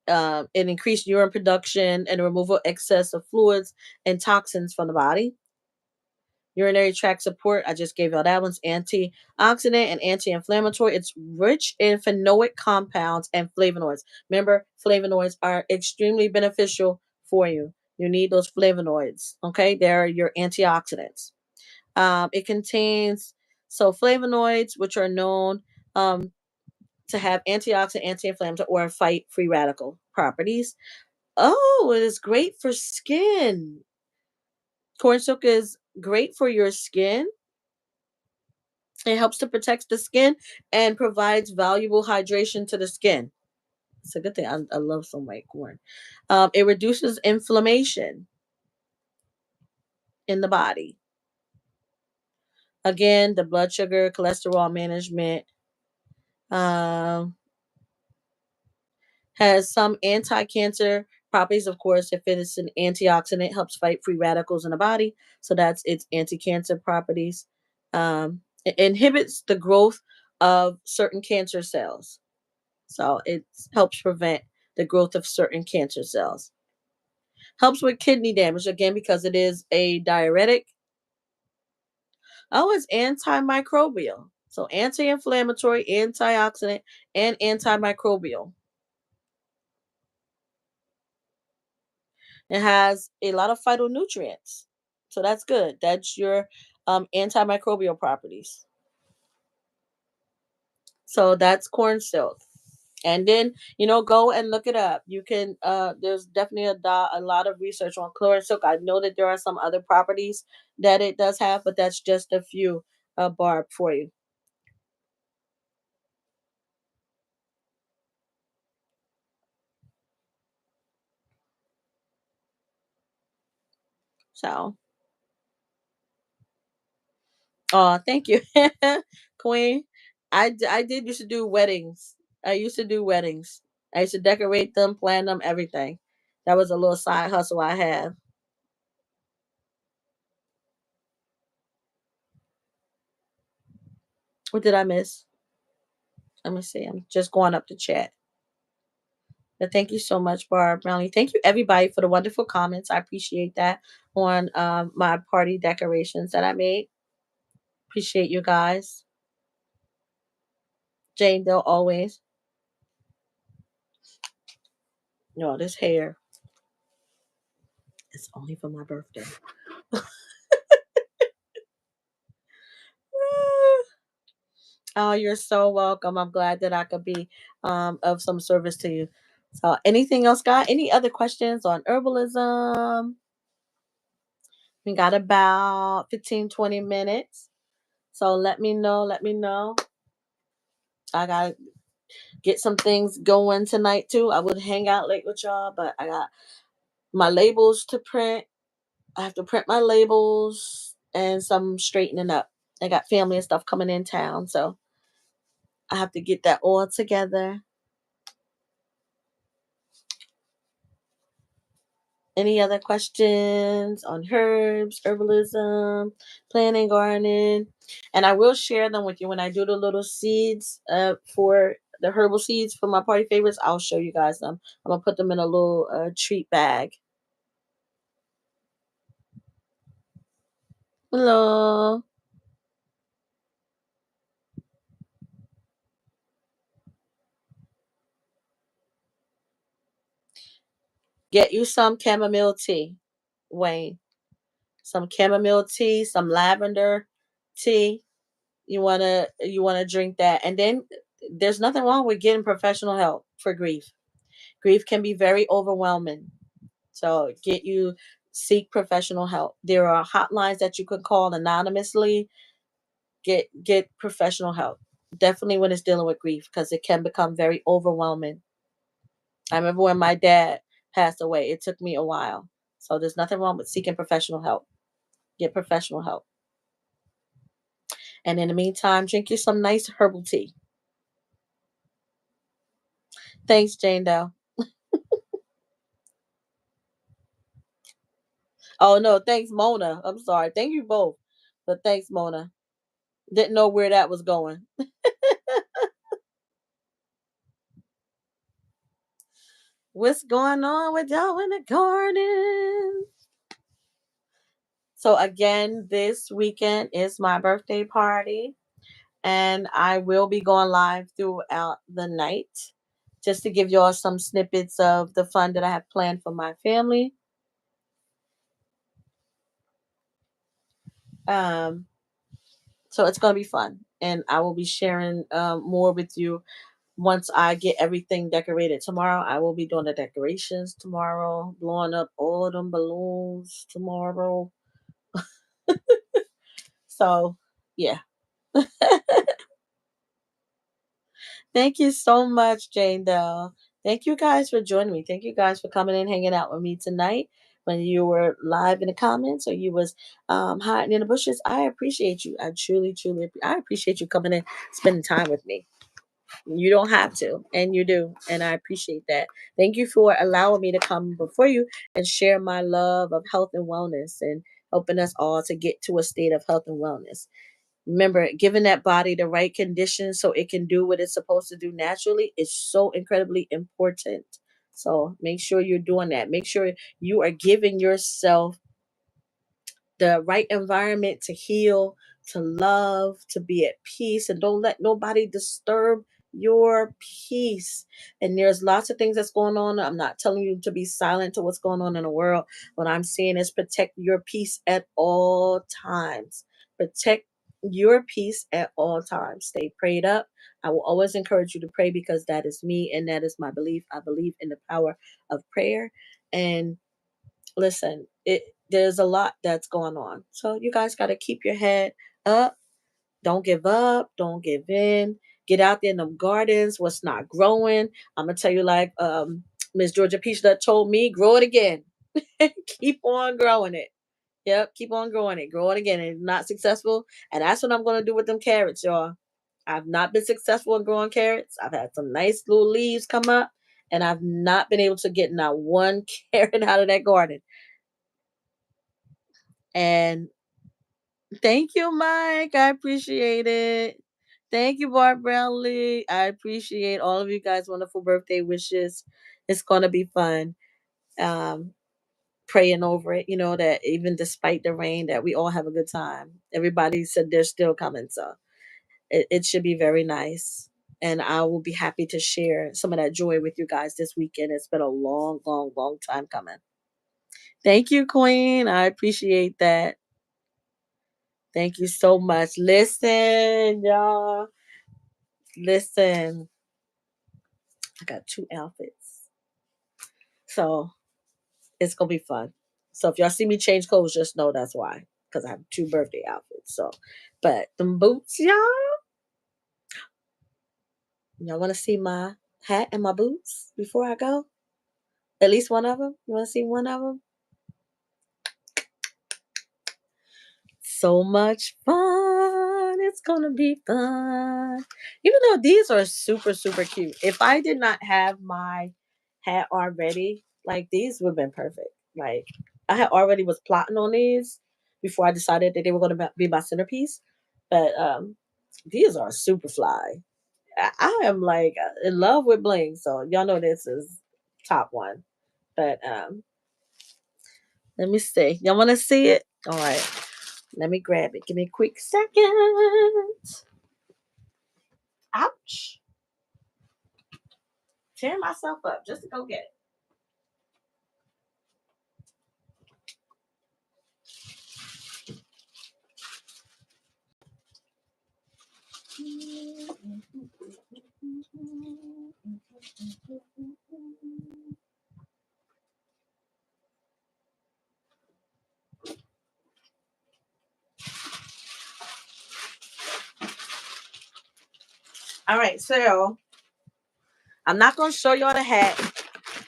Speaker 1: it increased urine production and removal of excess of fluids and toxins from the body. Urinary tract support, I just gave y'all that one's antioxidant and anti-inflammatory. It's rich in phenolic compounds and flavonoids. Remember, flavonoids are extremely beneficial for you. You need those flavonoids. Okay, they're your antioxidants. It contains flavonoids, which are known um, to have antioxidant, anti-inflammatory, or fight free radical properties. Oh, it is great for skin. Corn silk is great for your skin. It helps to protect the skin and provides valuable hydration to the skin. It's a good thing. I love some white corn. It reduces inflammation in the body. Again, the blood sugar, cholesterol management. Um, has some anti-cancer properties, of course. If it is an antioxidant, helps fight free radicals in the body, so that's its anti-cancer properties. It inhibits the growth of certain cancer cells, so it helps prevent the growth of certain cancer cells. Helps with kidney damage, again, because it is a diuretic. Oh, it's antimicrobial, so anti-inflammatory, antioxidant, and antimicrobial. It has a lot of phytonutrients. So that's good. That's your antimicrobial properties. So that's corn silk. And then, go and look it up. You can, there's definitely a lot of research on corn silk. I know that there are some other properties that it does have, but that's just a few, Barb, for you. So, thank you, Queen. I did used to do weddings. I used to do weddings. I used to decorate them, plan them, everything. That was a little side hustle I had. What did I miss? Let me see. I'm just going up the chat. But thank you so much, Barb Brownlee. Thank you, everybody, for the wonderful comments. I appreciate that on my party decorations that I made. Appreciate you guys. Jane, they'll always. This hair is only for my birthday. Oh, you're so welcome. I'm glad that I could be of some service to you. So, anything else, guy? Any other questions on herbalism? We got about 15, 20 minutes. So, let me know. Let me know. I got to get some things going tonight, too. I would hang out late with y'all, but I got my labels to print. I have to print my labels and some straightening up. I got family and stuff coming in town. So, I have to get that all together. Any other questions on herbs, herbalism, planting, gardening? And I will share them with you when I do the little seeds for the herbal seeds for my party favorites. I'll show you guys them. I'm going to put them in a little treat bag. Hello. Get you some chamomile tea, Wayne. Some chamomile tea, some lavender tea. You wanna drink that. And then there's nothing wrong with getting professional help for grief. Grief can be very overwhelming. So seek professional help. There are hotlines that you can call anonymously. Get professional help. Definitely when it's dealing with grief, because it can become very overwhelming. I remember when my dad passed away, it took me a while. So there's nothing wrong with seeking professional help. Get professional help. And in the meantime, drink you some nice herbal tea. Thanks, Jane Doe. Oh no, thanks, Mona. I'm sorry. Thank you both. But thanks, Mona. Didn't know where that was going. What's going on with y'all in the garden? So again, this weekend is my birthday party, and I will be going live throughout the night just to give y'all some snippets of the fun that I have planned for my family. Um, so it's gonna be fun, and I will be sharing more with you once I get everything decorated tomorrow. I will be doing the decorations tomorrow, blowing up all them balloons tomorrow. So yeah. Thank you so much, Jane Dell. Thank you guys for joining me. Thank you guys for coming and hanging out with me tonight. When you were live in the comments or you was hiding in the bushes, I appreciate you. I truly, truly, I appreciate you coming in, spending time with me. You don't have to, and you do, and I appreciate that. Thank you for allowing me to come before you and share my love of health and wellness and helping us all to get to a state of health and wellness. Remember, giving that body the right conditions so it can do what it's supposed to do naturally is so incredibly important. So make sure you're doing that. Make sure you are giving yourself the right environment to heal, to love, to be at peace, and don't let nobody disturb your peace. And there's lots of things that's going on. I'm not telling you to be silent to what's going on in the world. What I'm saying is protect your peace at all times. Protect your peace at all times. Stay prayed up. I will always encourage you to pray because that is me and that is my belief. I believe in the power of prayer. And listen, it there's a lot that's going on. So you guys got to keep your head up. Don't give up. Don't give in. Get out there in them gardens. What's not growing? I'm gonna tell you, like Miss Georgia Peach that told me, grow it again. Keep on growing it. Yep, keep on growing it. Grow it again. And not successful. And that's what I'm gonna do with them carrots, y'all. I've not been successful in growing carrots. I've had some nice little leaves come up, and I've not been able to get not one carrot out of that garden. And thank you, Mike. I appreciate it. Thank you, Bart Brownlee. I appreciate all of you guys' wonderful birthday wishes. It's gonna be fun. Um, Praying over it, that even despite the rain, that we all have a good time. Everybody said they're still coming, so it should be very nice. And I will be happy to share some of that joy with you guys this weekend. It's been a long, long, long time coming. Thank you, Queen. I appreciate that. Thank you so much. Listen, y'all. Listen. I got two outfits. So it's gonna be fun. So if y'all see me change clothes, just know that's why. Because I have two birthday outfits. So but them boots, y'all wanna see my hat and my boots before I go? At least one of them? You wanna see one of them? So much fun. It's gonna be fun. Even though these are super, super cute. If I did not have my hat already, like these would have been perfect. Like I had already was plotting on these before I decided that they were gonna be my centerpiece. But these are super fly. I am like in love with bling, so y'all know this is top one. But let me see. Y'all wanna see it? All right. Let me grab it. Give me a quick second. Ouch. Tear myself up just to go get it. All right, so I'm not going to show y'all the hat.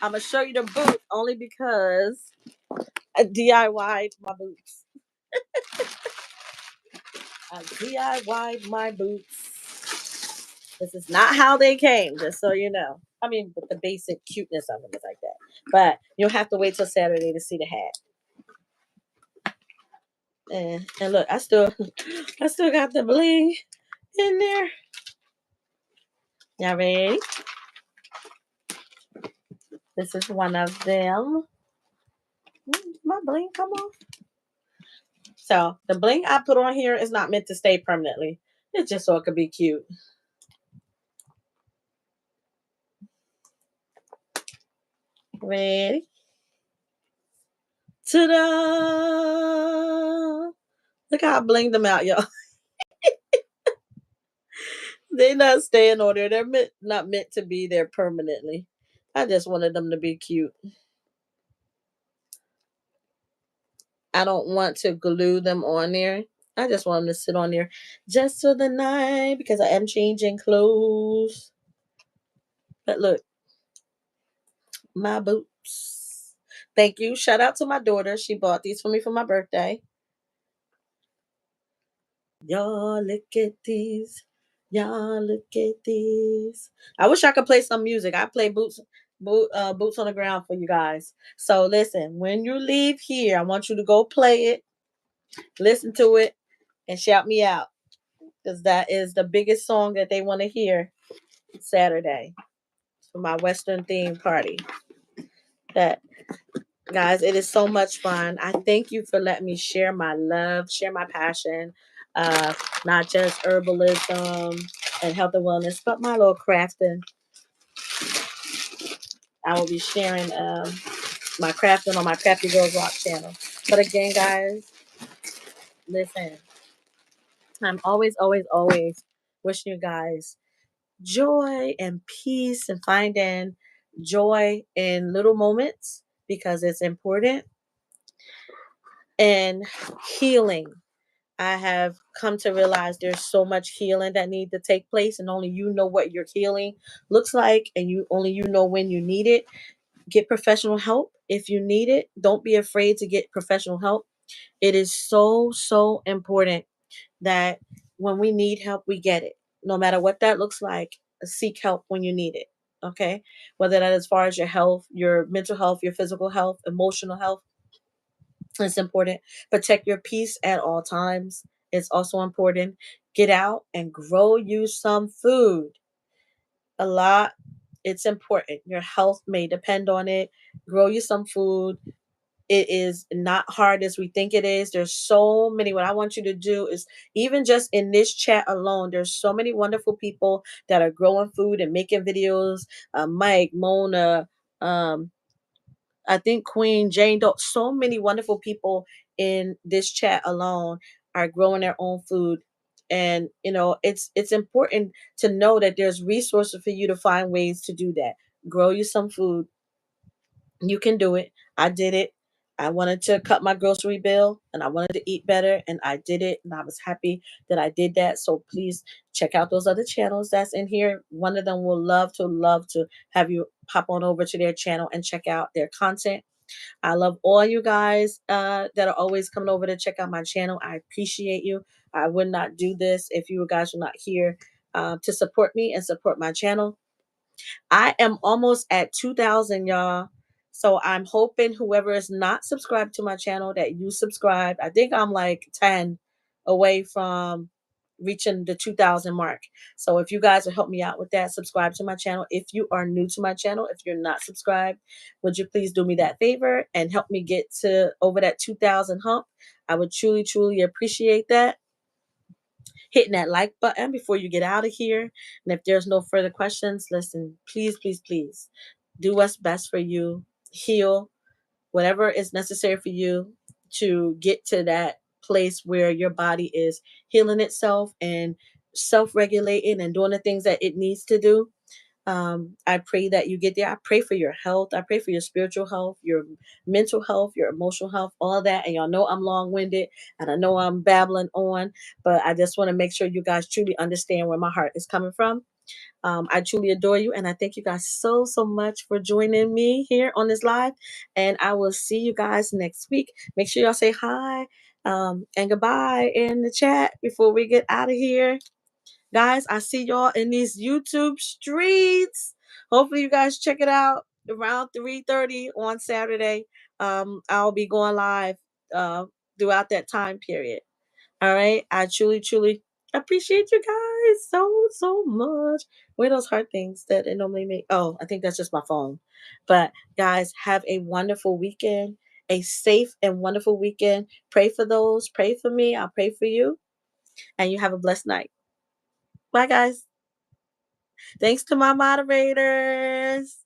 Speaker 1: I'm going to show you the boots only because I DIY'd my boots. I DIY'd my boots. This is not how they came, just so you know. I mean, but the basic cuteness of them is like that. But you'll have to wait till Saturday to see the hat. And look, I still got the bling in there. Y'all ready? This is one of them. My bling come off. So the bling I put on here is not meant to stay permanently. It's just so it could be cute. Ready? Ta-da! Look how I blinged them out, y'all. They're not staying on there. They're not meant to be there permanently. I just wanted them to be cute. I don't want to glue them on there. I just want them to sit on there just for the night because I am changing clothes. But look, my boots. Thank you. Shout out to my daughter. She bought these for me for my birthday. Y'all look at these. Y'all look at these. I wish I could play some music. I play boots on the ground for you guys. So listen, when you leave here, I want you to go play it, listen to it, and shout me out. Because that is the biggest song that they want to hear Saturday for my Western theme party. That guys, it is so much fun. I thank you for letting me share my love, share my passion, uh, not just herbalism and health and wellness, but my little crafting. I will be sharing my crafting on my Crafty Girls Rock channel. But again, guys, listen, I'm always, always, always wishing you guys joy and peace and finding joy in little moments because it's important and healing. I have come to realize there's so much healing that needs to take place, and only you know what your healing looks like, and you know when you need it. Get professional help if you need it. Don't be afraid to get professional help. It is so important that when we need help, we get it. No matter what that looks like, seek help when you need it. Okay? Whether that as far as your health, your mental health, your physical health, emotional health, it's important. Protect your peace at all times. It's also important. Get out and grow you some food. A lot. It's important. Your health may depend on it. Grow you some food. It is not hard as we think it is. There's so many. What I want you to do is, even just in this chat alone, there's so many wonderful people that are growing food and making videos. Mike, Mona, um, I think Queen Jane Doe, so many wonderful people in this chat alone are growing their own food. And it's important to know that there's resources for you to find ways to do that. Grow you some food. You can do it. I did it. I wanted to cut my grocery bill and I wanted to eat better, and I did it, and I was happy that I did that. So please check out those other channels that's in here. One of them will love to have you pop on over to their channel and check out their content. I love all you guys that are always coming over to check out my channel. I appreciate you. I would not do this if you guys were not here to support me and support my channel. I am almost at 2,000, y'all. So I'm hoping whoever is not subscribed to my channel that you subscribe. I think I'm like 10 away from reaching the 2,000 mark. So if you guys will help me out with that, subscribe to my channel. If you are new to my channel, if you're not subscribed, would you please do me that favor and help me get to over that 2,000 hump? I would truly appreciate that. Hitting that like button before you get out of here. And if there's no further questions, listen, please do what's best for you. Heal whatever is necessary for you to get to that place where your body is healing itself and self-regulating and doing the things that it needs to do. I pray that you get there. I pray for your health. I pray for your spiritual health, your mental health, your emotional health, all that. And y'all know I'm long winded and I know I'm babbling on, but I just want to make sure you guys truly understand where my heart is coming from. I truly adore you, and I thank you guys so much for joining me here on this live. And I will see you guys next week. Make sure y'all say hi and goodbye in the chat before we get out of here. Guys, I see y'all in these YouTube streets. Hopefully you guys check it out around 3:30 on Saturday. I'll be going live uh, throughout that time period. All right. I truly appreciate you guys so much. Where are those heart things that it normally make? Oh, I think that's just my phone. But guys, have a wonderful weekend, a safe and wonderful weekend. Pray for those. Pray for me. I'll pray for you. And you have a blessed night. Bye, guys. Thanks to my moderators.